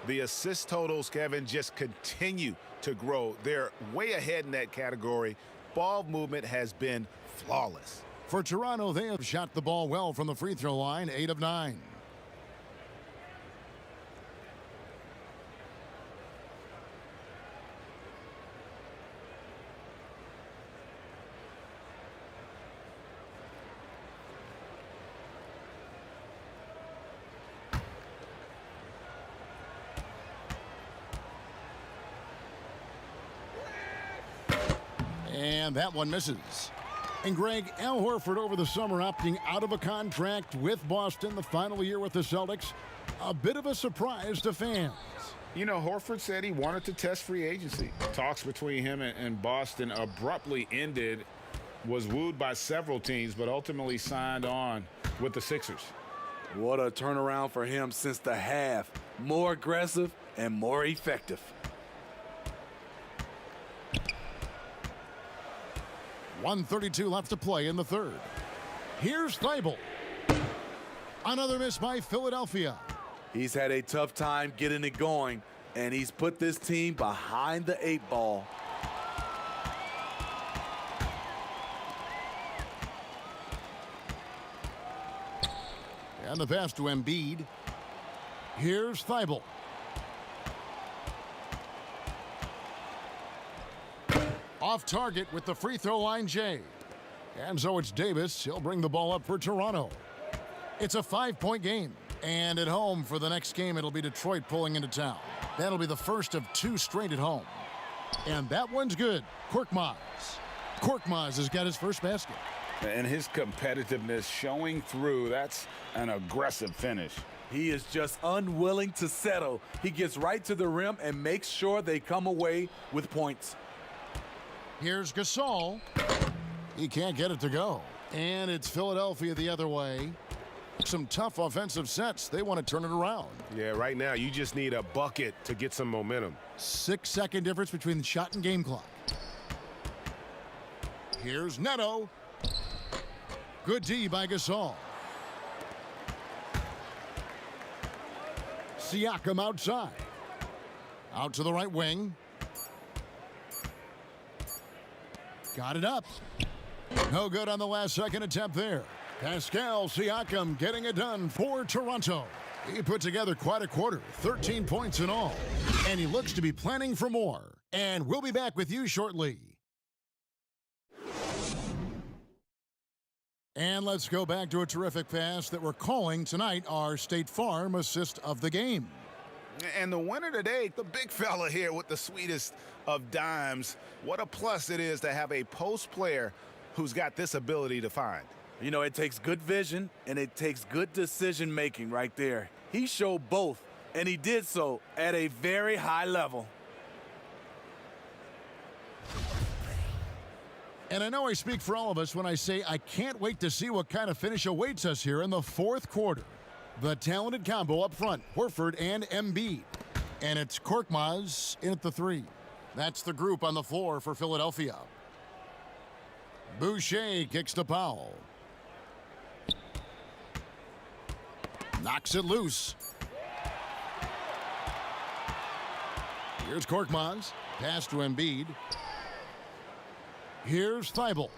The assist totals, Kevin, just continue to grow. They're way ahead in that category. Ball movement has been flawless. For Toronto, they have shot the ball well from the free throw line, 8 of 9. And that one misses. And Greg, Al Horford over the summer opting out of a contract with Boston, the final year with the Celtics. A bit of a surprise to fans. You know, Horford said he wanted to test free agency. Talks between him and Boston abruptly ended, was wooed by several teams, but ultimately signed on with the Sixers. What a turnaround for him since the half. More aggressive and more effective. .132 left to play in the third. Here's Thibault. Another miss by Philadelphia. He's had a tough time getting it going, and he's put this team behind the 8 ball. And the pass to Embiid. Here's Thibault. Off target with the free throw line, Jay. And so it's Davis. He'll bring the ball up for Toronto. It's a 5-point game. And at home for the next game, it'll be Detroit pulling into town. That'll be the first of 2 straight at home. And that one's good. Korkmaz. Korkmaz has got his first basket. And his competitiveness showing through. That's an aggressive finish. He is just unwilling to settle. He gets right to the rim and makes sure they come away with points. Here's Gasol. He can't get it to go. And it's Philadelphia the other way. Some tough offensive sets. They want to turn it around. Yeah, right now you just need a bucket to get some momentum. 6-second difference between the shot and game clock. Here's Neto. Good D by Gasol. Siakam outside. Out to the right wing. Got it up. No good on the last second attempt there. Pascal Siakam getting it done for Toronto. He put together quite a quarter, 13 points in all. And he looks to be planning for more. And we'll be back with you shortly. And let's go back to a terrific pass that we're calling tonight our State Farm assist of the game. And the winner today, the big fella here with the sweetest of dimes. What a plus it is to have a post player who's got this ability to find. You know, it takes good vision and it takes good decision making right there. He showed both, and he did so at a very high level. And I know I speak for all of us when I say I can't wait to see what kind of finish awaits us here in the fourth quarter. The talented combo up front, Horford and Embiid. And it's Korkmaz in at the 3. That's the group on the floor for Philadelphia. Boucher kicks to Powell. Knocks it loose. Here's Korkmaz. Pass to Embiid. Here's Thibault.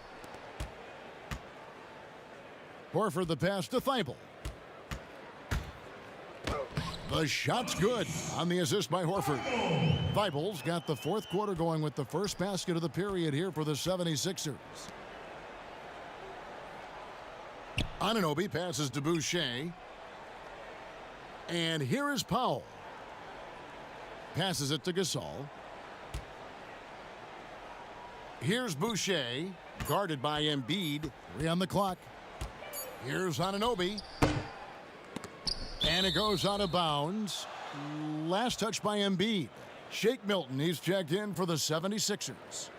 Horford the pass to Thibault. The shot's good on the assist by Horford. Thibault's got the fourth quarter going with the first basket of the period here for the 76ers. Anunoby passes to Boucher. And here is Powell. Passes it to Gasol. Here's Boucher, guarded by Embiid. 3 on the clock. Here's Anunoby. And it goes out of bounds. Last touch by Embiid. Shake Milton, he's checked in for the 76ers.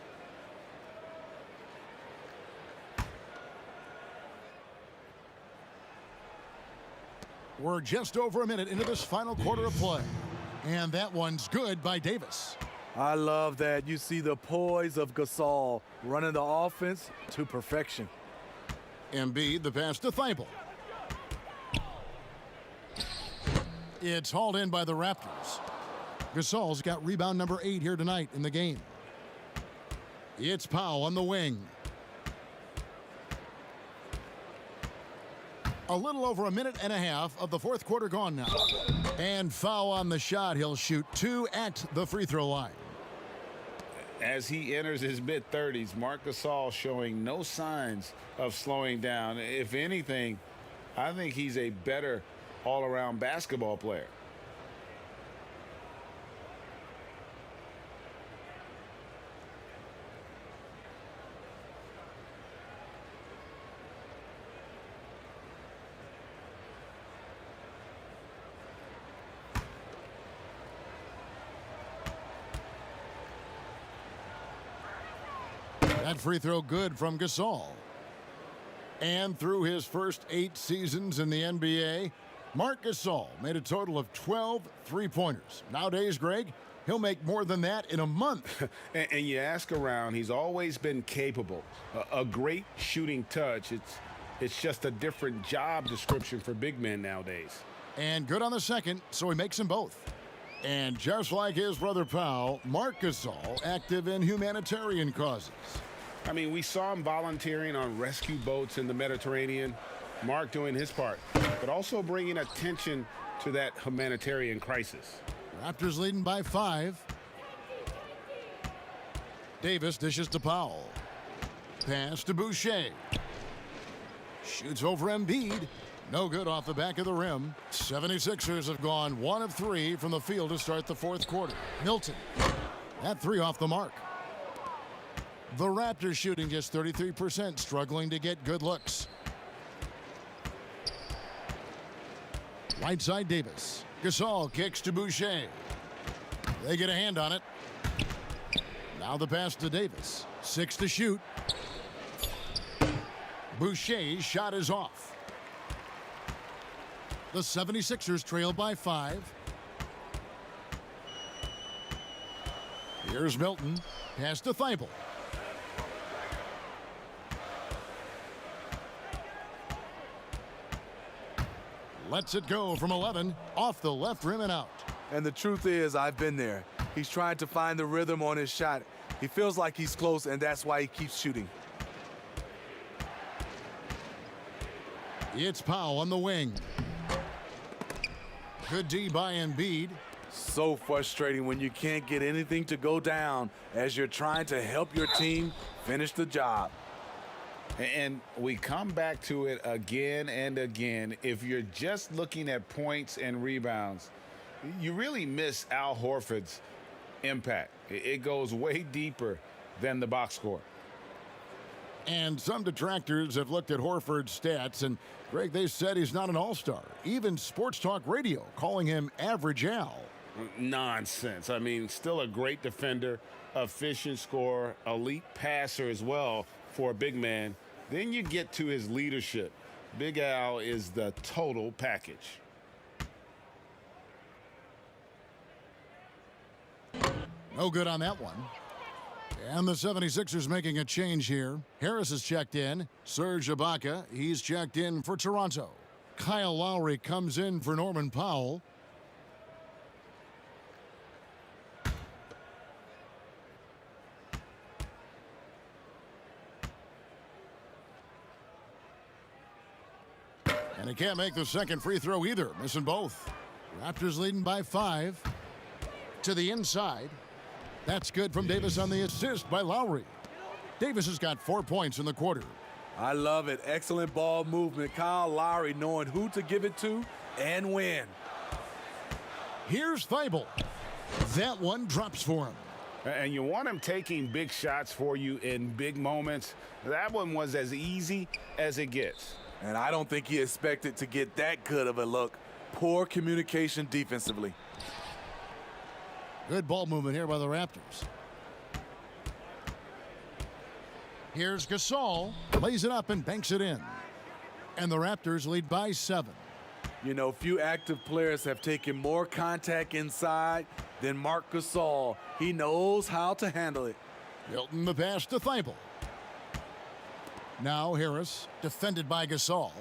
We're just over a minute into this final quarter of play. And that one's good by Davis. I love that. You see the poise of Gasol running the offense to perfection. Embiid, the pass to Thibault. It's hauled in by the Raptors. Gasol's got rebound number 8 here tonight in the game. It's Powell on the wing. A little over a minute and a half of the fourth quarter gone now. And foul on the shot. He'll shoot 2 at the free throw line. As he enters his mid-30s, Marc Gasol showing no signs of slowing down. If anything, I think he's a better all-around basketball player. That free throw good from Gasol. And through his first 8 seasons in the NBA, Marc Gasol made a total of 12 three-pointers. Nowadays, Greg, he'll make more than that in a month. and you ask around, he's always been capable. A great shooting touch. It's just a different job description for big men nowadays. And good on the second, so he makes them both. And just like his brother Powell, Marc Gasol active in humanitarian causes. I mean, we saw him volunteering on rescue boats in the Mediterranean. Mark doing his part, but also bringing attention to that humanitarian crisis. Raptors leading by 5. Davis dishes to Powell. Pass to Boucher. Shoots over Embiid. No good off the back of the rim. 76ers have gone 1 of 3 from the field to start the fourth quarter. Milton. That 3 off the mark. The Raptors shooting just 33%, struggling to get good looks. Right side Davis. Gasol kicks to Boucher. They get a hand on it. Now the pass to Davis. 6 to shoot. Boucher's shot is off. The 76ers trail by 5. Here's Milton. Pass to Thibault. Lets it go from 11, off the left rim and out. And the truth is, I've been there. He's trying to find the rhythm on his shot. He feels like he's close, and that's why he keeps shooting. It's Powell on the wing. Good D by Embiid. So frustrating when you can't get anything to go down as you're trying to help your team finish the job. And we come back to it again and again. If you're just looking at points and rebounds, you really miss Al Horford's impact. It goes way deeper than the box score. And some detractors have looked at Horford's stats, and Greg, they said he's not an all-star. Even Sports Talk Radio calling him average Al. Nonsense. I mean, still a great defender, efficient scorer, elite passer as well for a big man. Then you get to his leadership. Big Al is the total package. No good on that one. And the 76ers making a change here. Harris is checked in. Serge Ibaka, he's checked in for Toronto. Kyle Lowry comes in for Norman Powell. And he can't make the second free throw either, missing both. Raptors leading by 5. To the inside. That's good from Davis on the assist by Lowry. Davis has got 4 points in the quarter. I love it. Excellent ball movement. Kyle Lowry knowing who to give it to and when. Here's Thibault. That one drops for him. And you want him taking big shots for you in big moments. That one was as easy as it gets. And I don't think he expected to get that good of a look. Poor communication defensively. Good ball movement here by the Raptors. Here's Gasol. Lays it up and banks it in. And the Raptors lead by 7. You know, few active players have taken more contact inside than Marc Gasol. He knows how to handle it. Milton the pass to Thibault. Now Harris, defended by Gasol.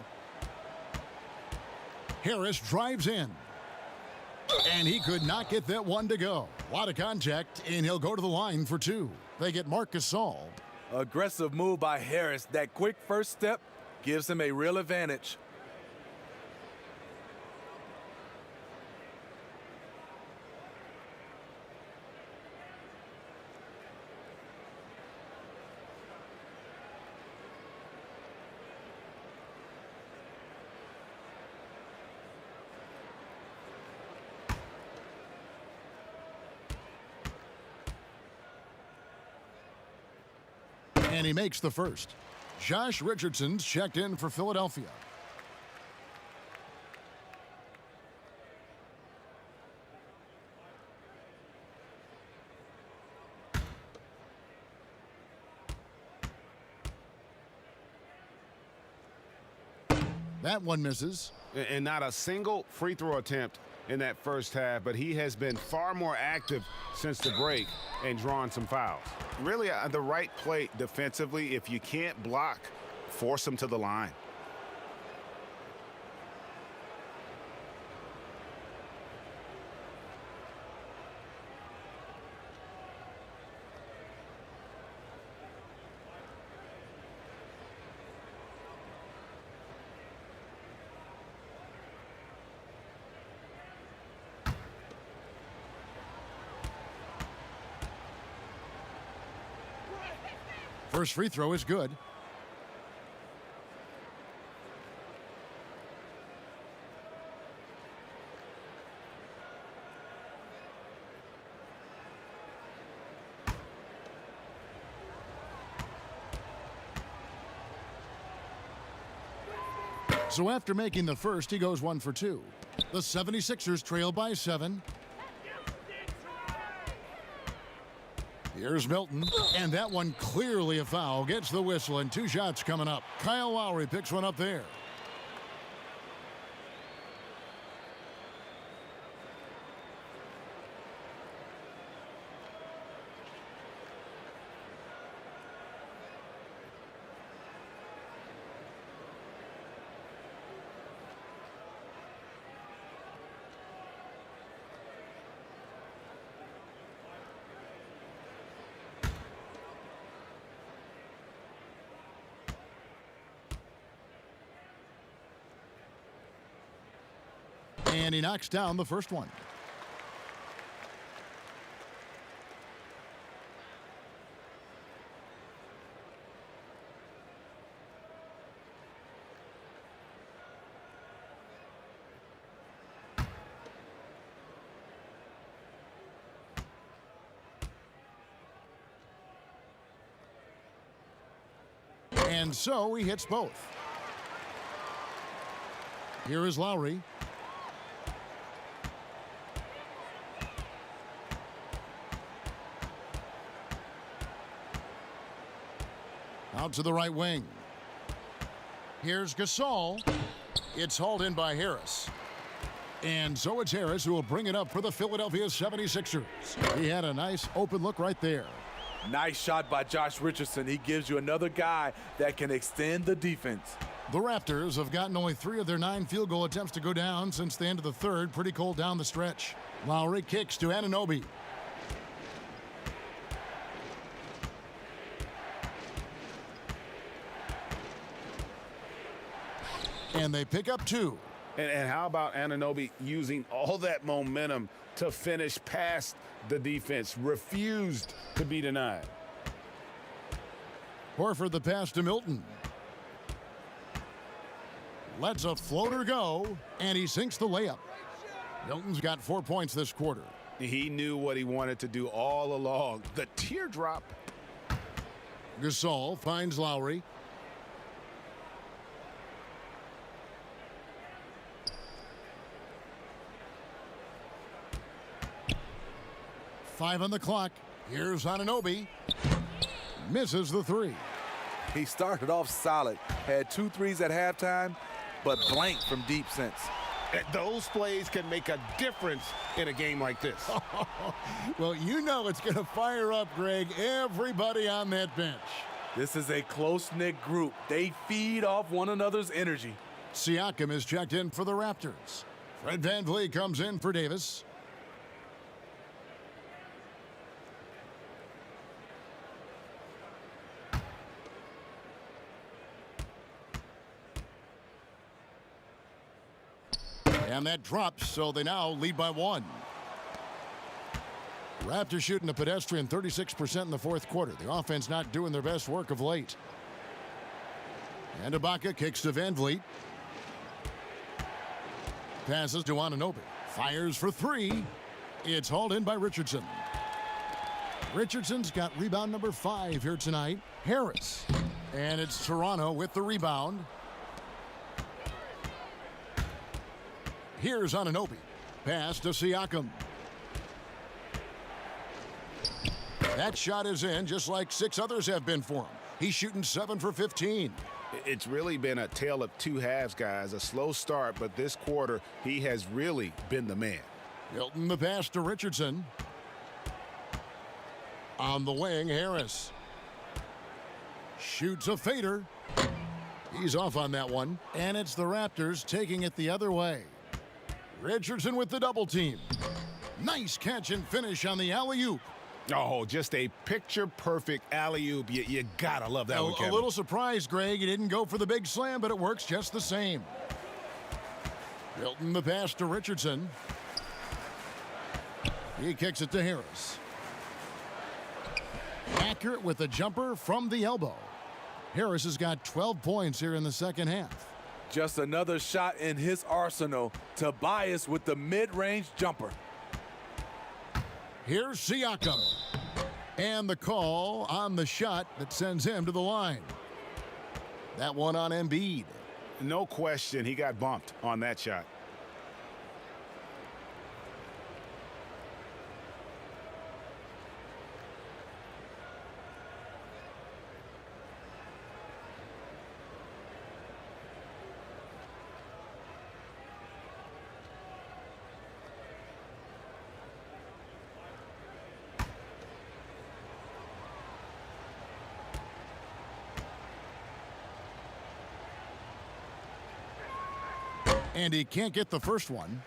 Harris drives in. And he could not get that one to go. A lot of contact, and he'll go to the line for two. They get Marc Gasol. Aggressive move by Harris. That quick first step gives him a real advantage. And he makes the first. Josh Richardson's checked in for Philadelphia. That one misses. And not a single free throw attempt in that first half, but he has been far more active since the break and drawn some fouls. Really, the right play defensively. If you can't block, force him to the line. First free throw is good. So after making the first, he goes 1 for 2. The 76ers trail by 7. Here's Milton, and that one clearly a foul. Gets the whistle, and 2 shots coming up. Kyle Lowry picks one up there. And he knocks down the first one. And so he hits both. Here is Lowry. Out to the right wing. Here's Gasol. It's hauled in by Harris. And so it's Harris who will bring it up for the Philadelphia 76ers. He had a nice open look right there. Nice shot by Josh Richardson. He gives you another guy that can extend the defense. The Raptors have gotten only 3 of their 9 field goal attempts to go down since the end of the third. Pretty cold down the stretch. Lowry kicks to Anunoby. And they pick up 2. And how about Anunoby using all that momentum to finish past the defense? Refused to be denied. Horford the pass to Milton. Lets a floater go, and he sinks the layup. Milton's got 4 points this quarter. He knew what he wanted to do all along. The teardrop. Gasol finds Lowry. Five on the clock. Here's Anunoby. Misses the 3. He started off solid. Had 2 threes at halftime, but blanked from deep since. Those plays can make a difference in a game like this. Well, you know it's going to fire up, Greg, everybody on that bench. This is a close-knit group. They feed off one another's energy. Siakam is checked in for the Raptors. Fred VanVleet comes in for Davis. And that drops, so they now lead by 1. Raptors shooting a pedestrian 36% in the fourth quarter. The offense not doing their best work of late. And Ibaka kicks to VanVleet. Passes to Anunoby. Fires for 3. It's hauled in by Richardson. Richardson's got rebound number 5 here tonight. Harris. And it's Toronto with the rebound. Here's Anunoby. Pass to Siakam. That shot is in, just like 6 others have been for him. He's shooting 7 for 15. It's really been a tale of 2 halves, guys. A slow start, but this quarter, he has really been the man. Hilton the pass to Richardson. On the wing, Harris. Shoots a fader. He's off on that one. And it's the Raptors taking it the other way. Richardson with the double team. Nice catch and finish on the alley-oop. Oh, just a picture-perfect alley-oop. You gotta love that one, Kevin. A little surprised, Greg. He didn't go for the big slam, but it works just the same. Hilton the pass to Richardson. He kicks it to Harris. Accurate with a jumper from the elbow. Harris has got 12 points here in the second half. Just another shot in his arsenal. Tobias with the mid-range jumper. Here's Siakam. And the call on the shot that sends him to the line. That one on Embiid. No question, he got bumped on that shot. And he can't get the first one.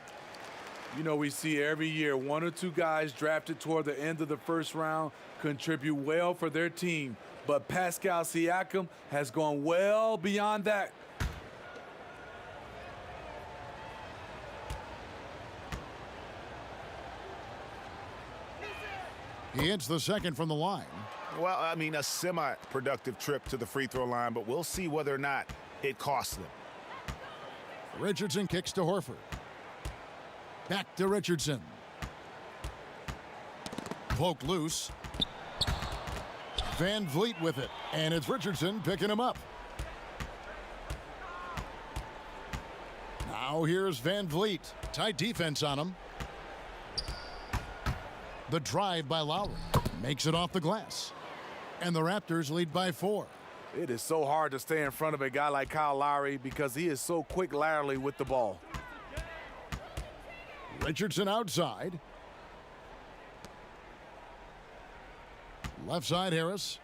You know, we see every year 1 or 2 guys drafted toward the end of the first round contribute well for their team. But Pascal Siakam has gone well beyond that. He hits the second from the line. Well, I mean, a semi-productive trip to the free throw line, but we'll see whether or not it costs them. Richardson kicks to Horford. Back to Richardson. Poke loose. VanVleet with it. And it's Richardson picking him up. Now here's VanVleet. Tight defense on him. The drive by Lowry. Makes it off the glass. And the Raptors lead by 4. It is so hard to stay in front of a guy like Kyle Lowry because he is so quick laterally with the ball. Richardson outside. Left side, Harris.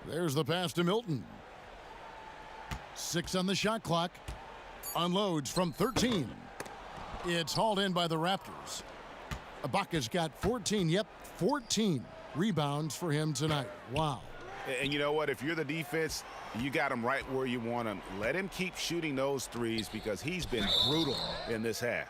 There's the pass to Milton. 6 on the shot clock. Unloads from 13. It's hauled in by the Raptors. Ibaka's got 14. Yep, 14 rebounds for him tonight. Wow. And you know what? If you're the defense, you got him right where you want him. Let him keep shooting those threes because he's been brutal in this half.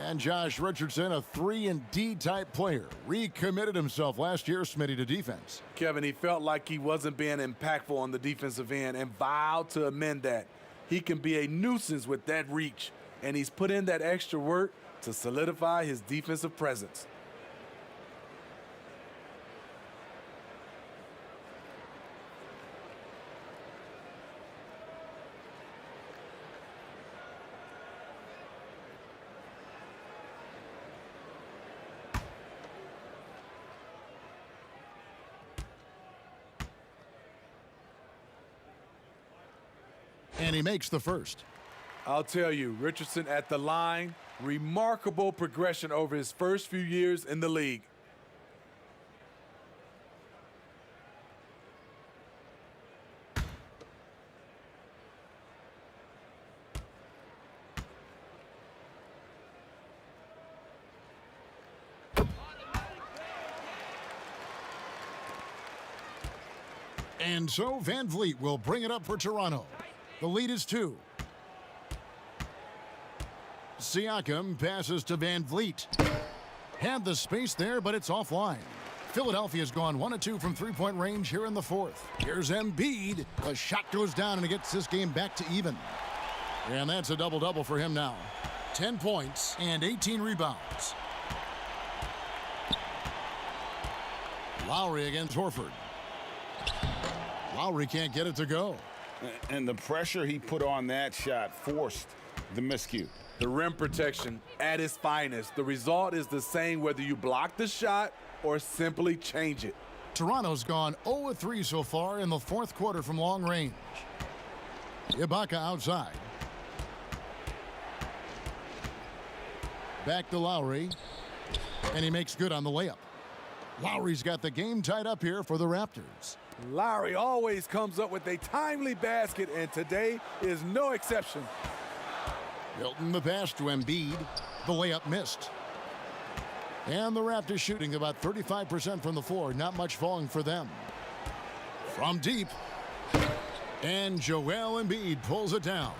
And Josh Richardson, a 3-and-D type player, recommitted himself last year, Smitty, to defense. Kevin, he felt like he wasn't being impactful on the defensive end and vowed to amend that. He can be a nuisance with that reach, and he's put in that extra work to solidify his defensive presence. And he makes the first. I'll tell you, Richardson at the line, remarkable progression over his first few years in the league. And so Van Vliet will bring it up for Toronto. The lead is 2. Siakam passes to Van Vliet. Had the space there, but it's offline. Philadelphia's gone 1 of 2 from three-point range here in the fourth. Here's Embiid. The shot goes down and it gets this game back to even. And that's a double-double for him now. 10 points and 18 rebounds. Lowry against Horford. Lowry can't get it to go. And the pressure he put on that shot forced the miscue. The rim protection at its finest. The result is the same whether you block the shot or simply change it. Toronto's gone 0 of 3 so far in the fourth quarter from long range. Ibaka outside. Back to Lowry. And he makes good on the layup. Lowry's got the game tied up here for the Raptors. Lowry always comes up with a timely basket, and today is no exception. Milton the pass to Embiid. The layup missed. And the Raptors shooting about 35% from the floor. Not much falling for them. From deep. And Joel Embiid pulls it down.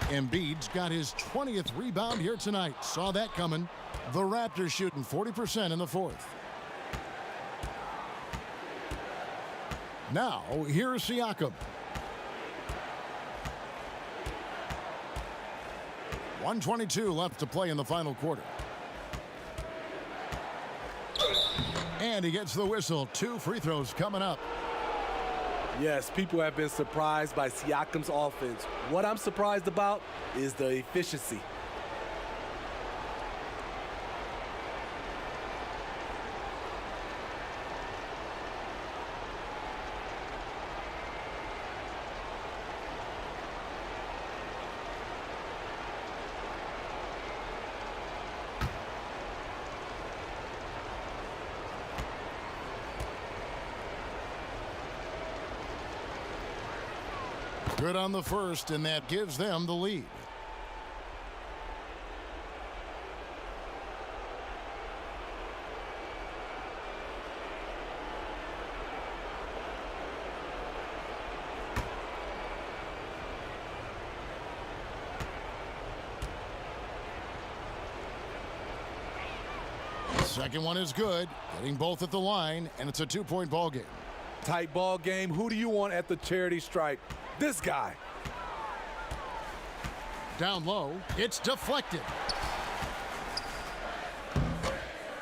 Embiid's got his 20th rebound here tonight. Saw that coming. The Raptors shooting 40% in the fourth. Now, here's Siakam. 1:22 left to play in the final quarter. And he gets the whistle. 2 free throws coming up. Yes, people have been surprised by Siakam's offense. What I'm surprised about is the efficiency. Good on the first, and that gives them the lead. Second one is good, getting both at the line, and it's a 2-point ball game. Tight ball game. Who do you want at the charity stripe? This guy. Down low, it's deflected.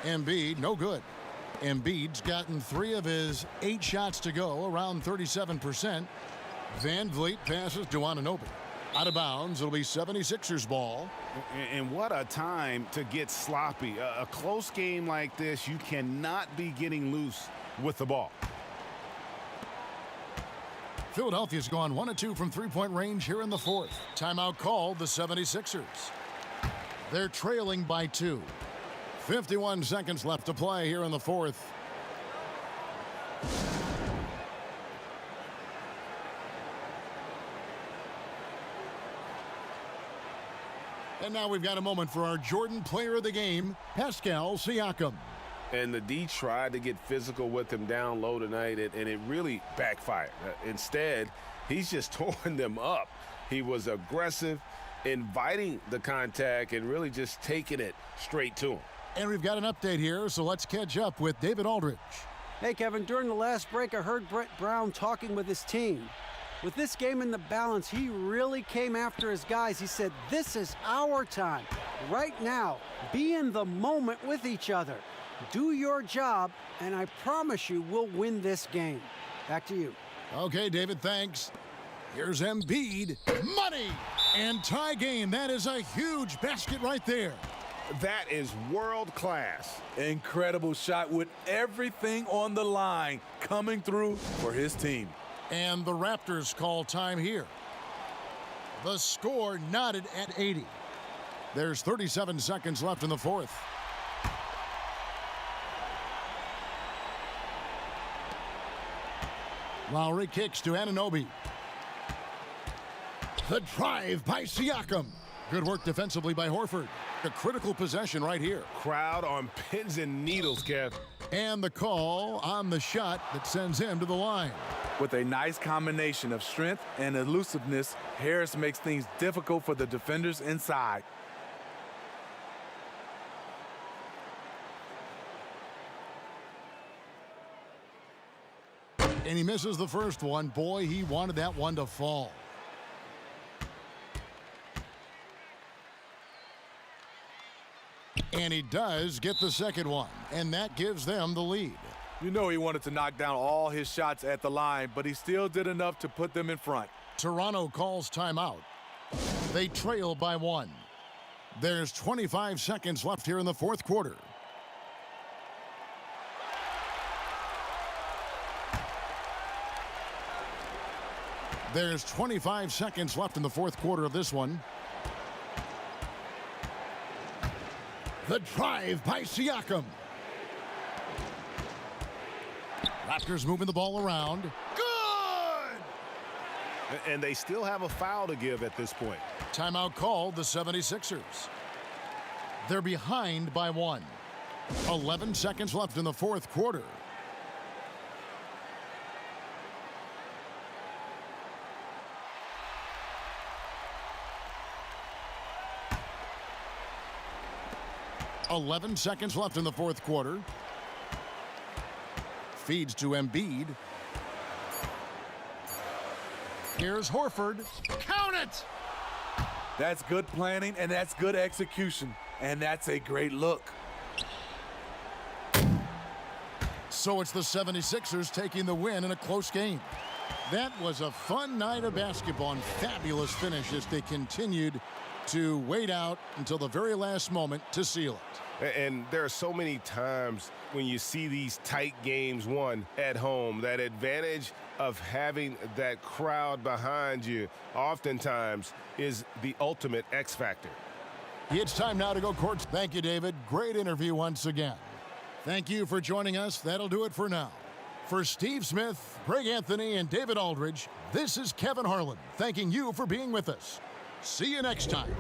Embiid, no good. Embiid's gotten 3 of his 8 shots to go, around 37%. Van Vliet passes to Anunoby. Out of bounds, it'll be 76ers ball. And what a time to get sloppy. A close game like this, you cannot be getting loose with the ball. Philadelphia's gone 1 of 2 from three-point range here in the fourth. Timeout called the 76ers. They're trailing by 2. 51 seconds left to play here in the fourth. And now we've got a moment for our Jordan player of the game, Pascal Siakam. And the D tried to get physical with him down low tonight, and it really backfired. Instead, he's just torn them up. He was aggressive, inviting the contact, and really just taking it straight to him. And we've got an update here, so let's catch up with David Aldridge. Hey, Kevin, during the last break, I heard Brett Brown talking with his team. With this game in the balance, he really came after his guys. He said, this is our time. Right now, be in the moment with each other. Do your job, and I promise you we'll win this game. Back to you. Okay, David, thanks. Here's Embiid. Money! And tie game. That is a huge basket right there. That is world class. Incredible shot with everything on the line coming through for his team. And the Raptors call time here. The score knotted at 80. There's 37 seconds left in the fourth. Lowry kicks to Anunoby. The drive by Siakam. Good work defensively by Horford. A critical possession right here. Crowd on pins and needles, Kev. And the call on the shot that sends him to the line. With a nice combination of strength and elusiveness, Harris makes things difficult for the defenders inside. And he misses the first one. Boy, he wanted that one to fall. And he does get the second one, and that gives them the lead. You know he wanted to knock down all his shots at the line, but he still did enough to put them in front. Toronto calls timeout. They trail by 1. There's 25 seconds left here in the fourth quarter. There's 25 seconds left in the fourth quarter of this one. The drive by Siakam. Raptors moving the ball around. Good! And they still have a foul to give at this point. Timeout called the 76ers. They're behind by 1. 11 seconds left in the fourth quarter. .11 seconds left in the fourth quarter. Feeds to Embiid. Here's Horford. Count it! That's good planning, and that's good execution, and that's a great look. So it's the 76ers taking the win in a close game. That was a fun night of basketball and fabulous finish as they continued to wait out until the very last moment to seal it. And there are so many times when you see these tight games won at home, that advantage of having that crowd behind you oftentimes is the ultimate X factor. It's time now to go court. Thank you, David. Great interview once again. Thank you for joining us. That'll do it for now. For Steve Smith, Greg Anthony, and David Aldridge, this is Kevin Harlan thanking you for being with us. See you next time.